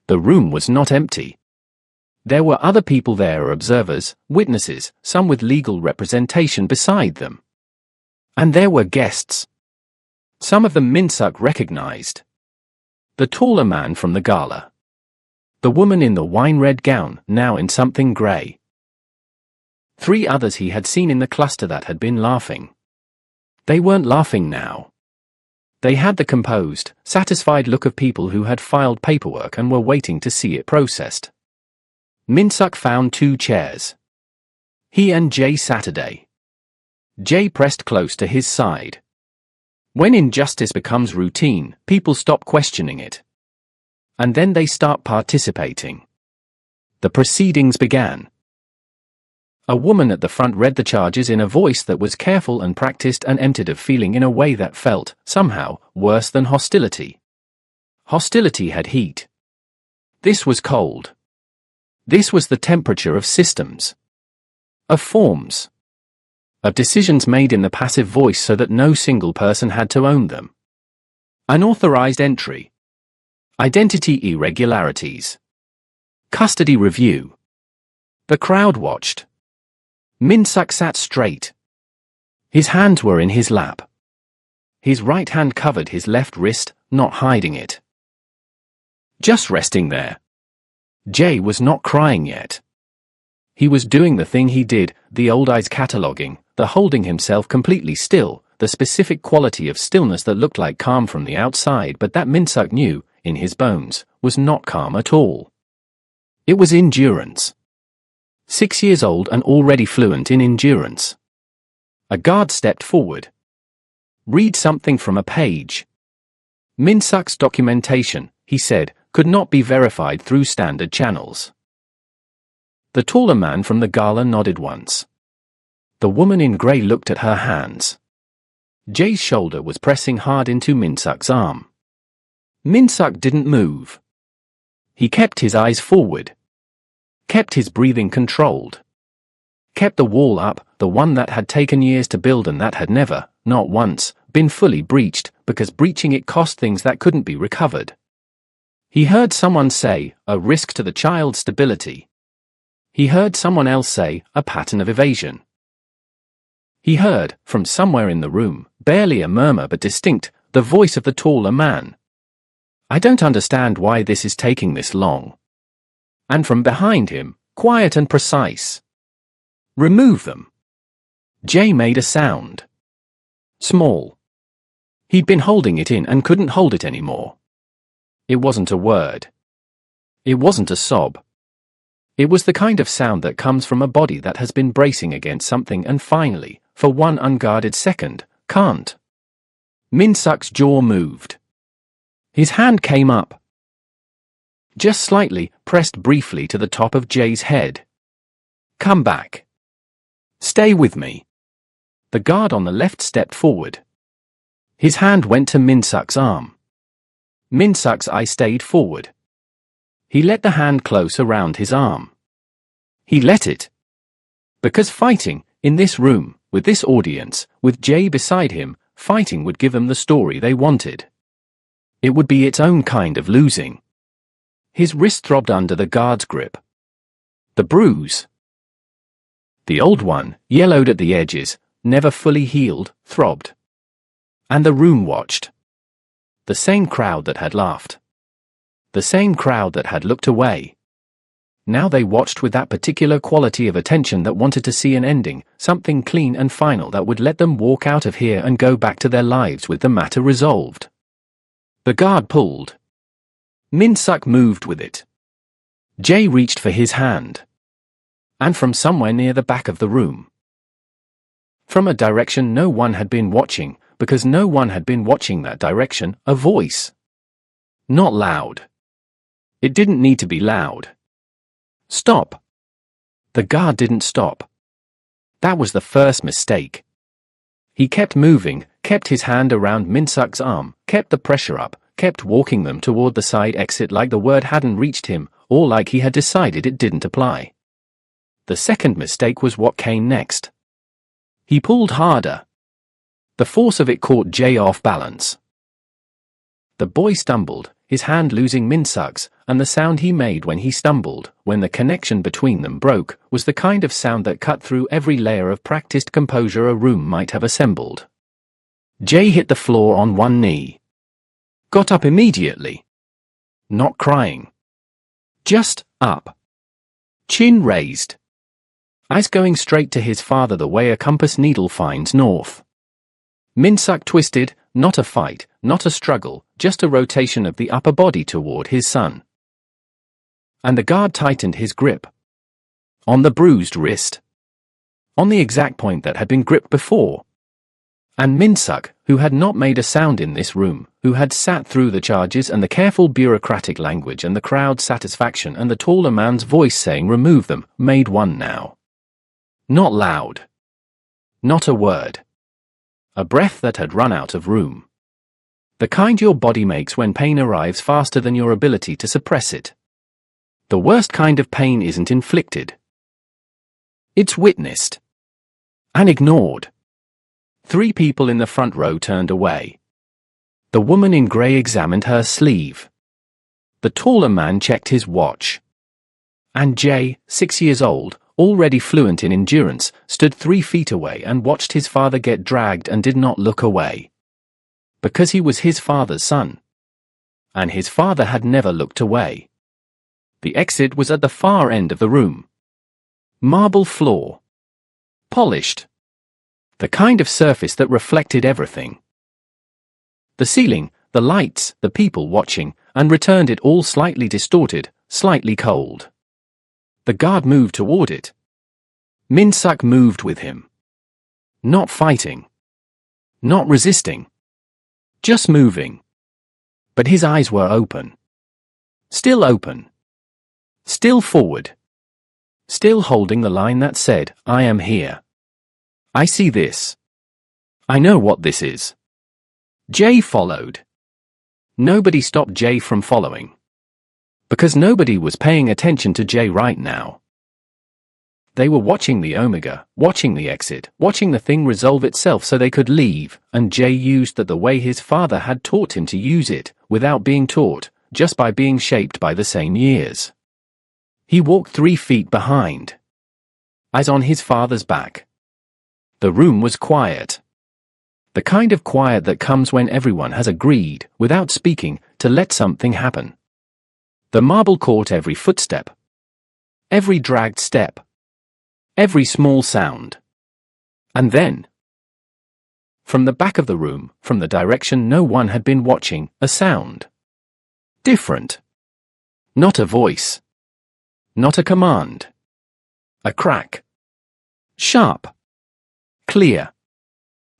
The room was not empty. There were other people there, observers, witnesses, some with legal representation beside them. And there were guests. Some of them Min-suk recognized. The taller man from the gala. The woman in the wine-red gown, now in something grey. 3 others he had seen in the cluster that had been laughing. They weren't laughing now. They had the composed, satisfied look of people who had filed paperwork and were waiting to see it processed. Min-suk found 2 chairs. He and Jay Saturday. Jay pressed close to his side. When injustice becomes routine, people stop questioning it. And then they start participating. The proceedings began. A woman at the front read the charges in a voice that was careful and practiced and emptied of feeling in a way that felt, somehow, worse than hostility. Hostility had heat. This was cold. This was the temperature of systems. Of forms. Of decisions made in the passive voice so that no single person had to own them. Unauthorized entry. Identity irregularities. Custody review. The crowd watched. Min-suk sat straight. His hands were in his lap. His right hand covered his left wrist, not hiding it. Just resting there. Jay was not crying yet. He was doing the thing he did, the old eyes cataloging, the holding himself completely still, the specific quality of stillness that looked like calm from the outside but that Min-suk knew, in his bones, was not calm at all. It was endurance. 6 years old and already fluent in endurance. A guard stepped forward. Read something from a page. Min-suk's documentation, he said, could not be verified through standard channels. The taller man from the gala nodded once. The woman in grey looked at her hands. Jay's shoulder was pressing hard into Min-suk's arm. Min-suk didn't move. He kept his eyes forward. Kept his breathing controlled. Kept the wall up, the one that had taken years to build and that had never, not once, been fully breached, because breaching it cost things that couldn't be recovered. He heard someone say, a risk to the child's stability. He heard someone else say, a pattern of evasion. He heard, from somewhere in the room, barely a murmur but distinct, the voice of the taller man. I don't understand why this is taking this long. And from behind him, quiet and precise. Remove them. Jay made a sound. Small. He'd been holding it in and couldn't hold it anymore. It wasn't a word. It wasn't a sob. It was the kind of sound that comes from a body that has been bracing against something and finally, for one unguarded second, can't. Min-suk's jaw moved. His hand came up. Just slightly, pressed briefly to the top of Jay's head. Come back. Stay with me. The guard on the left stepped forward. His hand went to Min-suk's arm. Min-suk's eye stayed forward. He let the hand close around his arm. He let it. Because fighting, in this room, with this audience, with Jay beside him, fighting would give them the story they wanted. It would be its own kind of losing. His wrist throbbed under the guard's grip. The bruise. The old one, yellowed at the edges, never fully healed, throbbed. And the room watched. The same crowd that had laughed. The same crowd that had looked away. Now they watched with that particular quality of attention that wanted to see an ending, something clean and final that would let them walk out of here and go back to their lives with the matter resolved. The guard pulled. Min-suk moved with it. Jay reached for his hand. And from somewhere near the back of the room. From a direction no one had been watching, because no one had been watching that direction, a voice. Not loud. It didn't need to be loud. Stop. The guard didn't stop. That was the first mistake. He kept moving, kept his hand around Min-suk's arm, kept the pressure up, kept walking them toward the side exit like the word hadn't reached him, or like he had decided it didn't apply. The second mistake was what came next. He pulled harder. The force of it caught Jay off balance. The boy stumbled, his hand losing Min-suk's, and the sound he made when he stumbled, when the connection between them broke, was the kind of sound that cut through every layer of practiced composure a room might have assembled. Jay hit the floor on one knee. Got up immediately. Not crying. Just up. Chin raised. Eyes going straight to his father the way a compass needle finds north. Min-suk twisted, not a fight, not a struggle, just a rotation of the upper body toward his son. And the guard tightened his grip. On the bruised wrist. On the exact point that had been gripped before. And Min-suk, who had not made a sound in this room, who had sat through the charges and the careful bureaucratic language and the crowd's satisfaction and the taller man's voice saying remove them, made one now. Not loud. Not a word. A breath that had run out of room. The kind your body makes when pain arrives faster than your ability to suppress it. The worst kind of pain isn't inflicted. It's witnessed. And ignored. 3 people in the front row turned away. The woman in grey examined her sleeve. The taller man checked his watch. And Jay, 6 years old, already fluent in endurance, stood 3 feet away and watched his father get dragged and did not look away. Because he was his father's son. And his father had never looked away. The exit was at the far end of the room. Marble floor. Polished. The kind of surface that reflected everything. The ceiling, the lights, the people watching, and returned it all slightly distorted, slightly cold. The guard moved toward it. Min-suk moved with him. Not fighting. Not resisting. Just moving. But his eyes were open. Still open. Still forward. Still holding the line that said, I am here. I see this. I know what this is. Jay followed. Nobody stopped Jay from following. Because nobody was paying attention to Jay right now. They were watching the Omega, watching the exit, watching the thing resolve itself so they could leave, and Jay used that the way his father had taught him to use it, without being taught, just by being shaped by the same years. He walked 3 feet behind. Eyes on his father's back. The room was quiet. The kind of quiet that comes when everyone has agreed, without speaking, to let something happen. The marble caught every footstep. Every dragged step. Every small sound. And then, From the back of the room, from the direction no one had been watching, a sound. Different. Not a voice. Not a command. A crack. Sharp. Clear.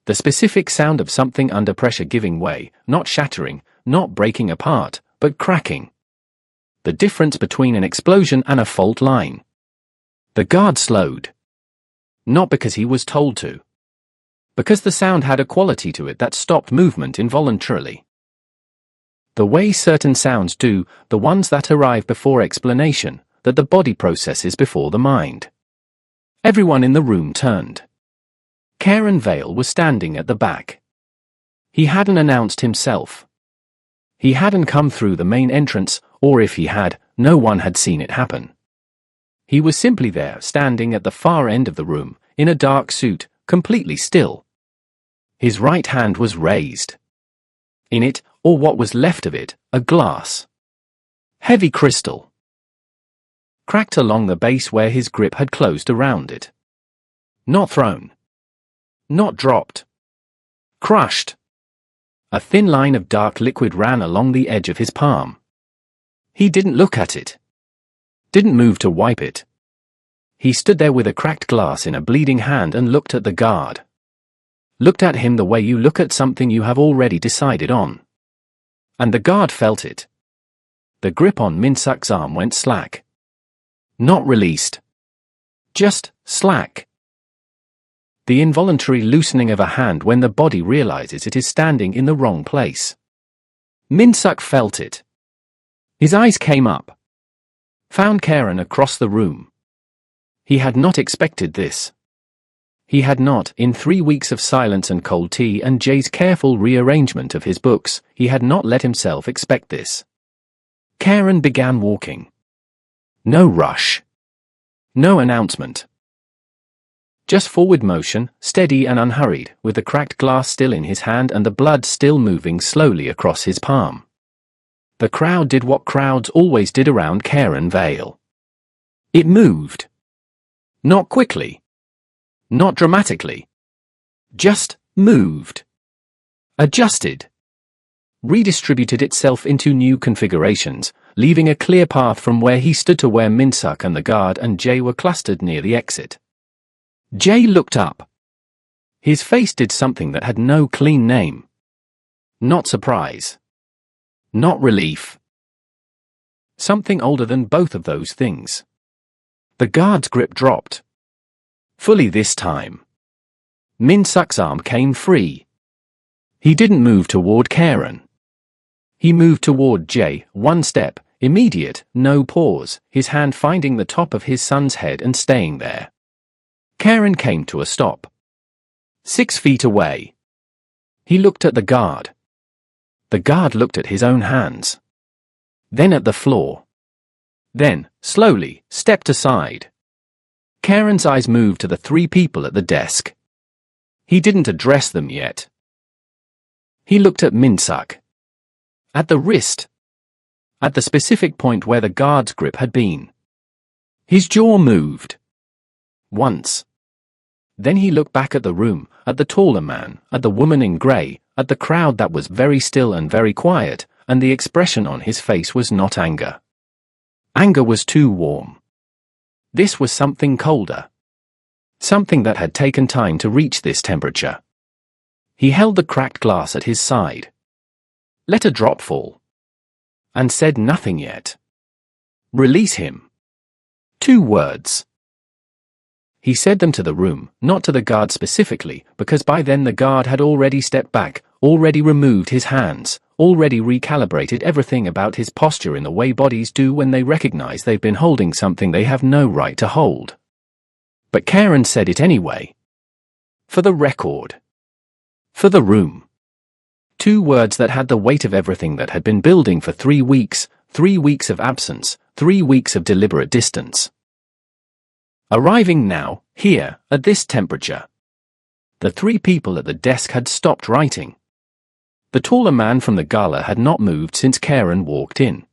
The specific sound of something under pressure giving way, not shattering, not breaking apart, but cracking. The difference between an explosion and a fault line. The guard slowed. Not because he was told to. Because the sound had a quality to it that stopped movement involuntarily. The way certain sounds do, the ones that arrive before explanation, that the body processes before the mind. Everyone in the room turned. Karen Vale was standing at the back. He hadn't announced himself. He hadn't come through the main entrance, or if he had, no one had seen it happen. He was simply there, standing at the far end of the room, in a dark suit, completely still. His right hand was raised. In it, or what was left of it, a glass. Heavy crystal. Cracked along the base where his grip had closed around it. Not thrown. Not dropped. Crushed. A thin line of dark liquid ran along the edge of his palm. He didn't look at it. Didn't move to wipe it. He stood there with a cracked glass in a bleeding hand and looked at the guard. Looked at him the way you look at something you have already decided on. And the guard felt it. The grip on Minsuk's arm went slack. Not released. Just slack. The involuntary loosening of a hand when the body realizes it is standing in the wrong place. Minsuk felt it. His eyes came up. Found Karen across the room. He had not expected this. He had not, in 3 weeks of silence and cold tea and Jay's careful rearrangement of his books, he had not let himself expect this. Karen began walking. No rush. No announcement. Just forward motion, steady and unhurried, with the cracked glass still in his hand and the blood still moving slowly across his palm. The crowd did what crowds always did around Karen Vale. It moved. Not quickly. Not dramatically. Just moved. Adjusted. Redistributed itself into new configurations, leaving a clear path from where he stood to where Minsuk and the guard and Jay were clustered near the exit. Jay looked up. His face did something that had no clean name. Not surprise. Not relief. Something older than both of those things. The guard's grip dropped. Fully this time. Minsuk's arm came free. He didn't move toward Karen. He moved toward Jay, one step, immediate, no pause, his hand finding the top of his son's head and staying there. Karen came to a stop. 6 feet away. He looked at the guard. The guard looked at his own hands. Then at the floor. Then, slowly, stepped aside. Karen's eyes moved to the 3 people at the desk. He didn't address them yet. He looked at Minsuk. At the wrist. At the specific point where the guard's grip had been. His jaw moved. Once. Then he looked back at the room, at the taller man, at the woman in grey, at the crowd that was very still and very quiet, and the expression on his face was not anger. Anger was too warm. This was something colder. Something that had taken time to reach this temperature. He held the cracked glass at his side. Let a drop fall. And said nothing yet. Release him. 2 words. He said them to the room, not to the guard specifically, because by then the guard had already stepped back, already removed his hands, already recalibrated everything about his posture in the way bodies do when they recognize they've been holding something they have no right to hold. But Karen said it anyway. For the record. For the room. 2 words that had the weight of everything that had been building for 3 weeks, 3 weeks of absence, 3 weeks of deliberate distance. Arriving now, here, at this temperature. The 3 people at the desk had stopped writing. The taller man from the gala had not moved since Karen walked in.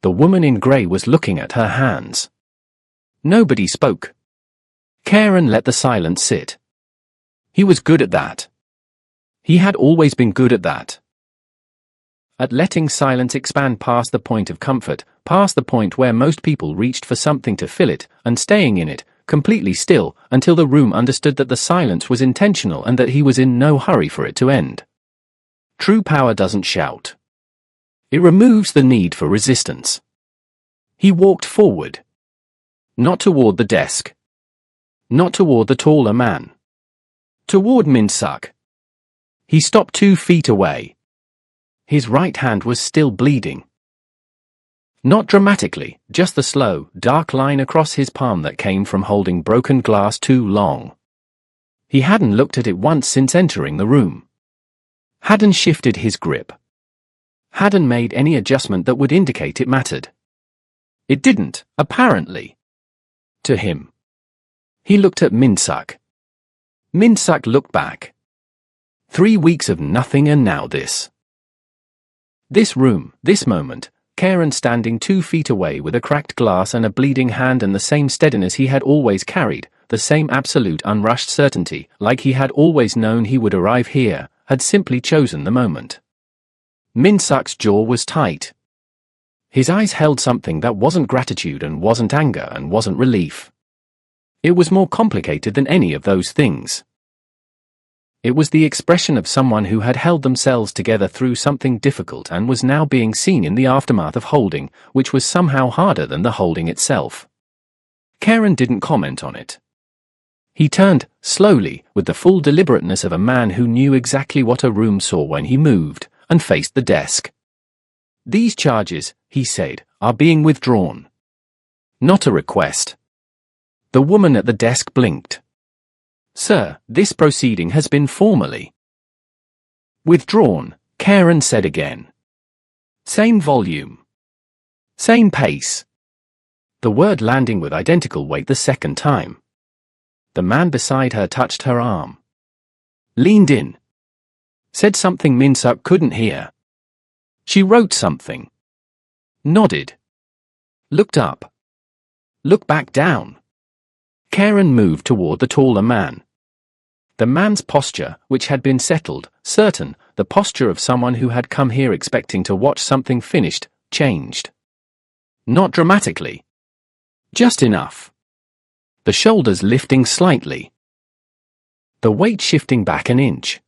The woman in grey was looking at her hands. Nobody spoke. Karen let the silence sit. He was good at that. He had always been good at that. At letting silence expand past the point of comfort, past the point where most people reached for something to fill it, and staying in it, completely still, until the room understood that the silence was intentional and that he was in no hurry for it to end. True power doesn't shout. It removes the need for resistance. He walked forward. Not toward the desk. Not toward the taller man. Toward Min-suk. He stopped 2 feet away. His right hand was still bleeding. Not dramatically, just the slow, dark line across his palm that came from holding broken glass too long. He hadn't looked at it once since entering the room. Hadn't shifted his grip. Hadn't made any adjustment that would indicate it mattered. It didn't, apparently. To him. He looked at Min-suk. Min-suk looked back. 3 weeks of nothing and now this. This room, this moment, Karen standing 2 feet away with a cracked glass and a bleeding hand and the same steadiness he had always carried, the same absolute unrushed certainty, like he had always known he would arrive here, had simply chosen the moment. Min-suk's jaw was tight. His eyes held something that wasn't gratitude and wasn't anger and wasn't relief. It was more complicated than any of those things. It was the expression of someone who had held themselves together through something difficult and was now being seen in the aftermath of holding, which was somehow harder than the holding itself. Karen didn't comment on it. He turned, slowly, with the full deliberateness of a man who knew exactly what a room saw when he moved, and faced the desk. "These charges," he said, "are being withdrawn." Not a request. The woman at the desk blinked. "Sir, this proceeding has been formally withdrawn," Karen said again. Same volume. Same pace. The word landing with identical weight the second time. The man beside her touched her arm. Leaned in. Said something Min-suk couldn't hear. She wrote something. Nodded. Looked up. Looked back down. Karen moved toward the taller man. The man's posture, which had been settled, certain, the posture of someone who had come here expecting to watch something finished, changed. Not dramatically. Just enough. The shoulders lifting slightly. The weight shifting back an inch.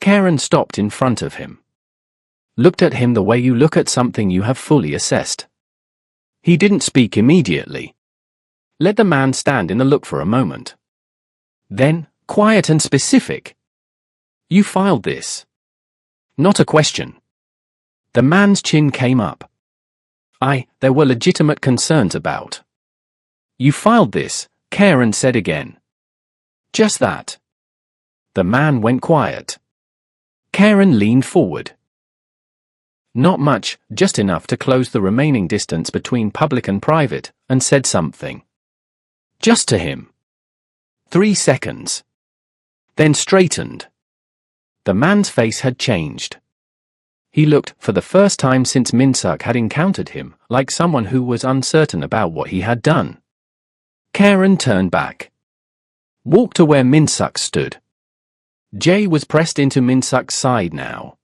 Karen stopped in front of him. Looked at him the way you look at something you have fully assessed. He didn't speak immediately. Let the man stand in the look for a moment. Then, quiet and specific. "You filed this." Not a question. The man's chin came up. There were legitimate concerns about. "You filed this," Karen said again. Just that. The man went quiet. Karen leaned forward. Not much, just enough to close the remaining distance between public and private, and said something. Just to him. 3 seconds. Then straightened. The man's face had changed. He looked, for the first time since Min-suk had encountered him, like someone who was uncertain about what he had done. Karen turned back. Walked to where Min-suk stood. Jay was pressed into Min-suk's side now.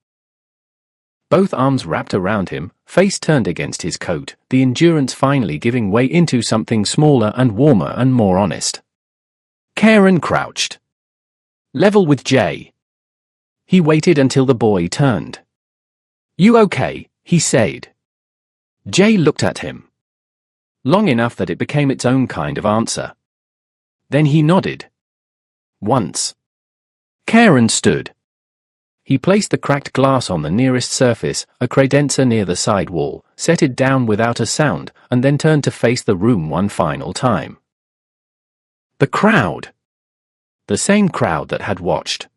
Both arms wrapped around him, face turned against his coat, the endurance finally giving way into something smaller and warmer and more honest. Karen crouched. Level with Jay. He waited until the boy turned. "You okay?" he said. Jay looked at him. Long enough that it became its own kind of answer. Then he nodded. Once. Karen stood. He placed the cracked glass on the nearest surface, a credenza near the side wall, set it down without a sound, and then turned to face the room one final time. The crowd. The same crowd that had watched.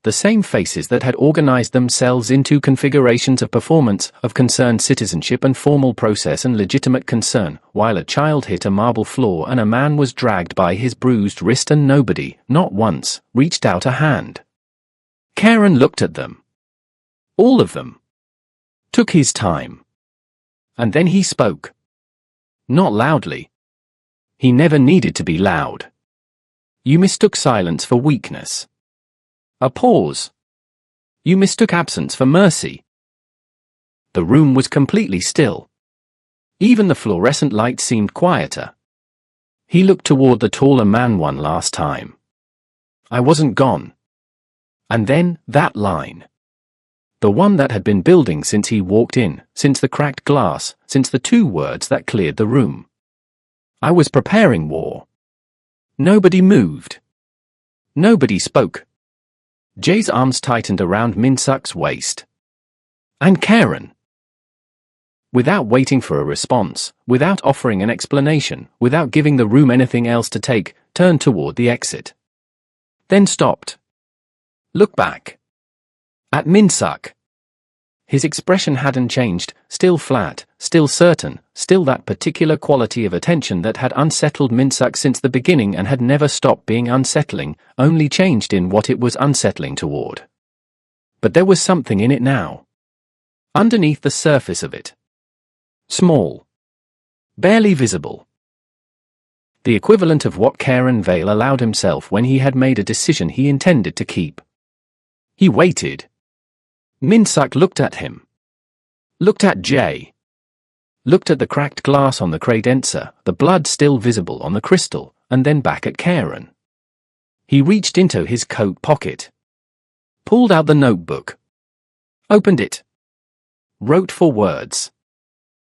The same faces that had organized themselves into configurations of performance, of concerned citizenship and formal process and legitimate concern, while a child hit a marble floor and a man was dragged by his bruised wrist and nobody, not once, reached out a hand. Karen looked at them. All of them. Took his time. And then he spoke. Not loudly. He never needed to be loud. You mistook silence for weakness. A pause. You mistook absence for mercy. The room was completely still. Even the fluorescent light seemed quieter. He looked toward the taller man one last time. I wasn't gone. And then, that line. The one that had been building since he walked in, since the cracked glass, since the 2 words that cleared the room. I was preparing war. Nobody moved. Nobody spoke. Jay's arms tightened around Min-suk's waist. And Karen. Without waiting for a response, without offering an explanation, without giving the room anything else to take, turned toward the exit. Then stopped. Looked back. At Min-suk. His expression hadn't changed, still flat, still certain, still that particular quality of attention that had unsettled Min-suk since the beginning and had never stopped being unsettling, only changed in what it was unsettling toward. But there was something in it now. Underneath the surface of it. Small. Barely visible. The equivalent of what Karen Vale allowed himself when he had made a decision he intended to keep. He waited. Min-suk looked at him. Looked at Jay. Looked at the cracked glass on the credenza, the blood still visible on the crystal, and then back at Karen. He reached into his coat pocket. Pulled out the notebook. Opened it. Wrote 4 words.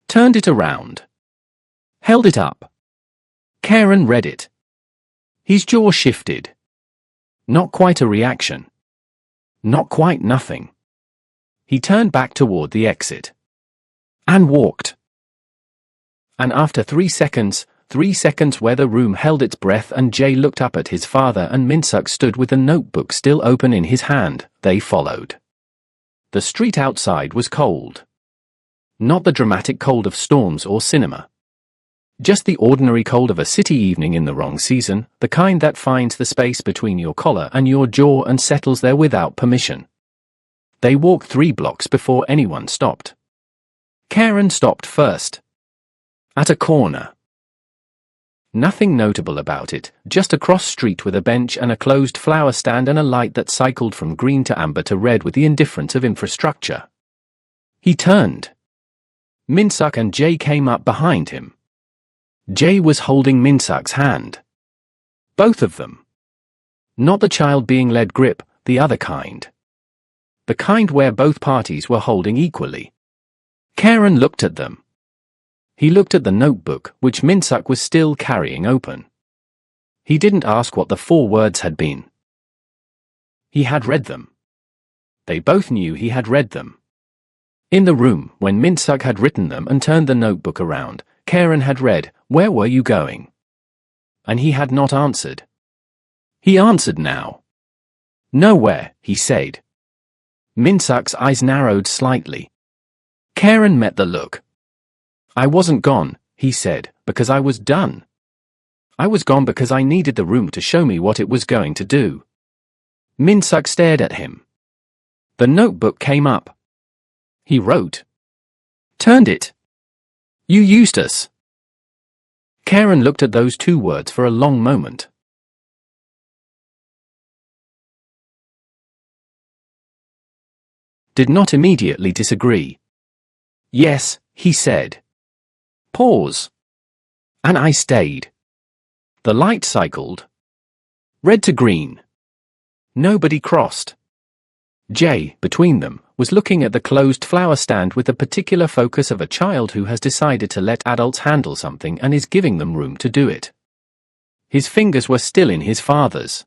Turned it around. Held it up. Karen read it. His jaw shifted. Not quite a reaction. Not quite nothing. He turned back toward the exit. And walked. And after 3 seconds, 3 seconds where the room held its breath and Jay looked up at his father and Min-suk stood with the notebook still open in his hand, they followed. The street outside was cold. Not the dramatic cold of storms or cinema. Just the ordinary cold of a city evening in the wrong season, the kind that finds the space between your collar and your jaw and settles there without permission. They walked 3 blocks before anyone stopped. Karen stopped first. At a corner. Nothing notable about it, just a cross street with a bench and a closed flower stand and a light that cycled from green to amber to red with the indifference of infrastructure. He turned. Min-suk and Jay came up behind him. Jay was holding Min-suk's hand. Both of them. Not the child being led grip, the other kind. The kind where both parties were holding equally. Karen looked at them. He looked at the notebook, which Min-suk was still carrying open. He didn't ask what the 4 words had been. He had read them. They both knew he had read them. In the room, when Min-suk had written them and turned the notebook around, Karen had read, "Where were you going?" And he had not answered. He answered now. "Nowhere," he said. Min-suk's eyes narrowed slightly. Karen met the look. "I wasn't gone," he said, "because I was done. I was gone because I needed the room to show me what it was going to do." Min-suk stared at him. The notebook came up. He wrote. "Turned it. You used us." Karen looked at those 2 words for a long moment. Did not immediately disagree. "Yes," he said. Pause. And I stayed. The light cycled. Red to green. Nobody crossed. Jay, between them, was looking at the closed flower stand with the particular focus of a child who has decided to let adults handle something and is giving them room to do it. His fingers were still in his father's.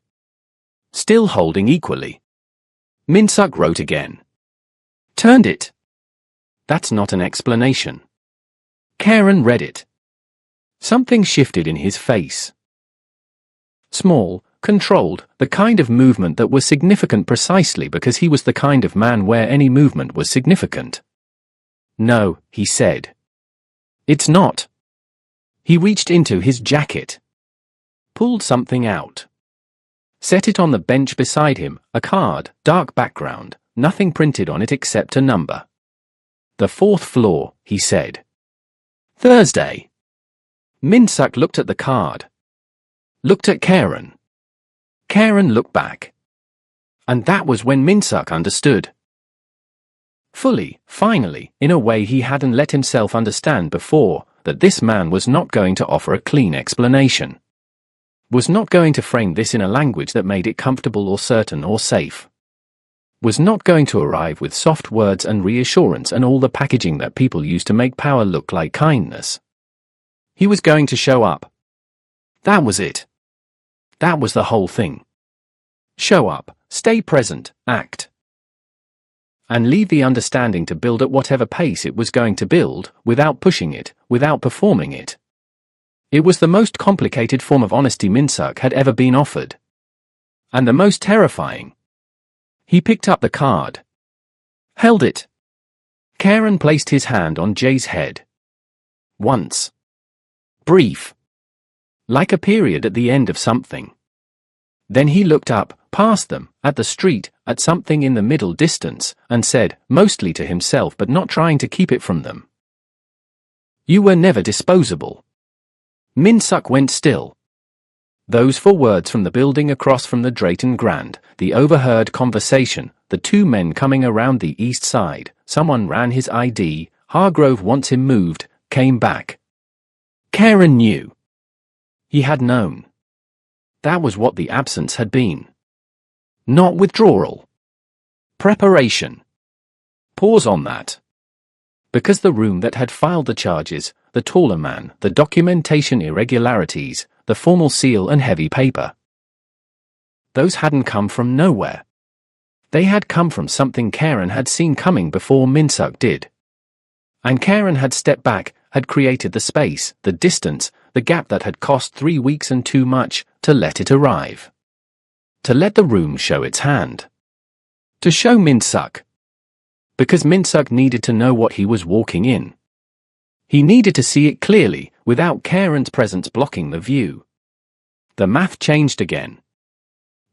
Still holding equally. Min-suk wrote again. "Turned it." That's not an explanation. Karen read it. Something shifted in his face. Small, controlled, the kind of movement that was significant precisely because he was the kind of man where any movement was significant. "No," he said. "It's not." He reached into his jacket. Pulled something out. Set it on the bench beside him, a card, dark background, nothing printed on it except a number. "The 4th floor," he said. "Thursday." Min-suk looked at the card. Looked at Karen. Karen looked back. And that was when Min-suk understood. fully, finally, in a way he hadn't let himself understand before, that this man was not going to offer a clean explanation. Was not going to frame this in a language that made it comfortable or certain or safe. Was not going to arrive with soft words and reassurance and all the packaging that people use to make power look like kindness. He was going to show up. That was it. That was the whole thing. Show up, stay present, act. And leave the understanding to build at whatever pace it was going to build, without pushing it, without performing it. It was the most complicated form of honesty Min-suk had ever been offered. And the most terrifying. He picked up the card. Held it. Karen placed his hand on Jay's head. Once. Brief. Like a period at the end of something. Then he looked up, past them, at the street, at something in the middle distance, and said, mostly to himself but not trying to keep it from them. You were never disposable. Min-suk went still. Those 4 words from the building across from the Drayton Grand, the overheard conversation, the 2 men coming around the east side, someone ran his ID, Hargrove wants him moved, came back. Karen knew. He had known. That was what the absence had been. Not withdrawal. Preparation. Pause on that. Because the room that had filed the charges, the taller man, the documentation irregularities, the formal seal and heavy paper. Those hadn't come from nowhere. They had come from something Karen had seen coming before Min-suk did. And Karen had stepped back, had created the space, the distance, the gap that had cost 3 weeks and too much, to let it arrive. To let the room show its hand. To show Min-suk. Because Min-suk needed to know what he was walking in. He needed to see it clearly, without Karen's presence blocking the view. The math changed again.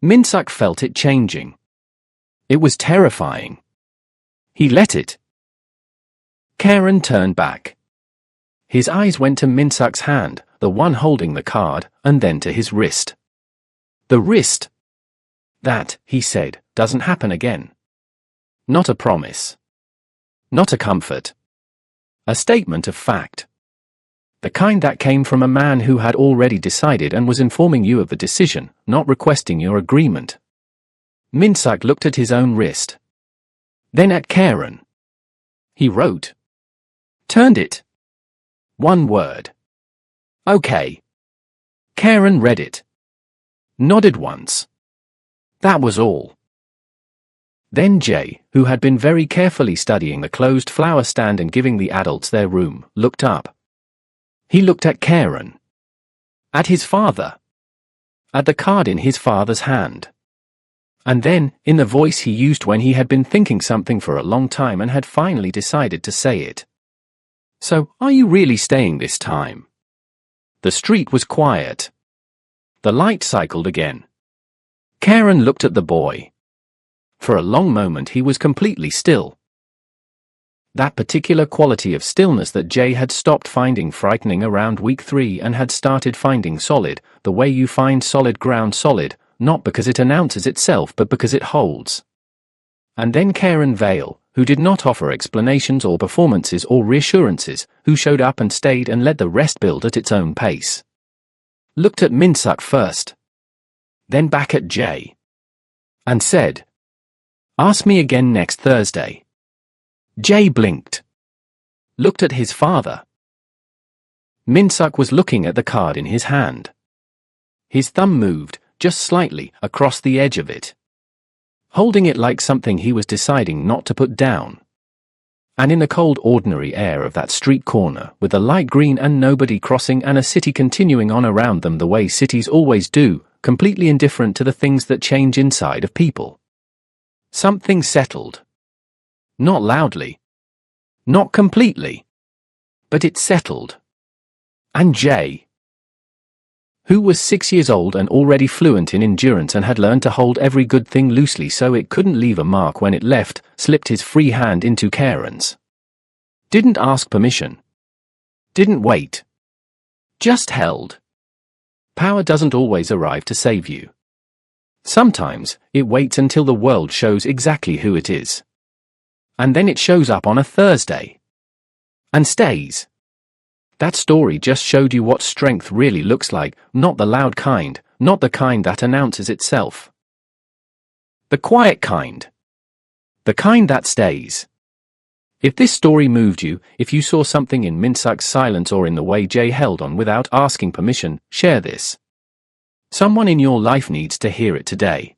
Min-suk felt it changing. It was terrifying. He let it. Karen turned back. His eyes went to Min-suk's hand, the one holding the card, and then to his wrist. The wrist. That, he said, doesn't happen again. Not a promise. Not a comfort. A statement of fact. The kind that came from a man who had already decided and was informing you of the decision, not requesting your agreement. Min-suk looked at his own wrist. Then at Karen. He wrote. Turned it. 1 word. Okay. Karen read it. Nodded once. That was all. Then Jay, who had been very carefully studying the closed flower stand and giving the adults their room, looked up. He looked at Karen. At his father. At the card in his father's hand. And then, in the voice he used when he had been thinking something for a long time and had finally decided to say it. So, are you really staying this time? The street was quiet. The light cycled again. Karen looked at the boy. For a long moment he was completely still. That particular quality of stillness that Jay had stopped finding frightening around week 3 and had started finding solid, the way you find solid ground solid, not because it announces itself but because it holds. And then Karen Vale, who did not offer explanations or performances or reassurances, who showed up and stayed and let the rest build at its own pace. Looked at Min-suk first. Then back at Jay. And said, Ask me again next Thursday. Jay blinked. Looked at his father. Min-suk was looking at the card in his hand. His thumb moved, just slightly, across the edge of it. Holding it like something he was deciding not to put down. And in the cold ordinary air of that street corner, with the light green and nobody crossing and a city continuing on around them the way cities always do, completely indifferent to the things that change inside of people. Something settled. Not loudly. Not completely. But it settled. And Jay, who was 6 years old and already fluent in endurance and had learned to hold every good thing loosely so it couldn't leave a mark when it left, slipped his free hand into Karen's. Didn't ask permission. Didn't wait. Just held. Power doesn't always arrive to save you. Sometimes, it waits until the world shows exactly who it is. And then it shows up on a Thursday. And stays. That story just showed you what strength really looks like, not the loud kind, not the kind that announces itself. The quiet kind. The kind that stays. If this story moved you, if you saw something in Minsuk's silence or in the way Jay held on without asking permission, share this. Someone in your life needs to hear it today.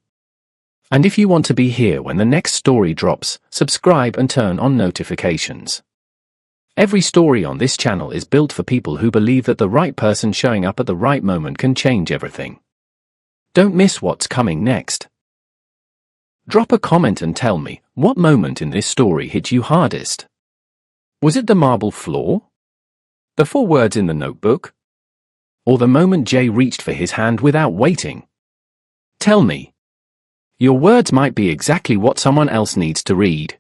And if you want to be here when the next story drops, subscribe and turn on notifications. Every story on this channel is built for people who believe that the right person showing up at the right moment can change everything. Don't miss what's coming next. Drop a comment and tell me, what moment in this story hit you hardest? Was it the marble floor? The 4 words in the notebook? Or the moment Jay reached for his hand without waiting? Tell me. Your words might be exactly what someone else needs to read.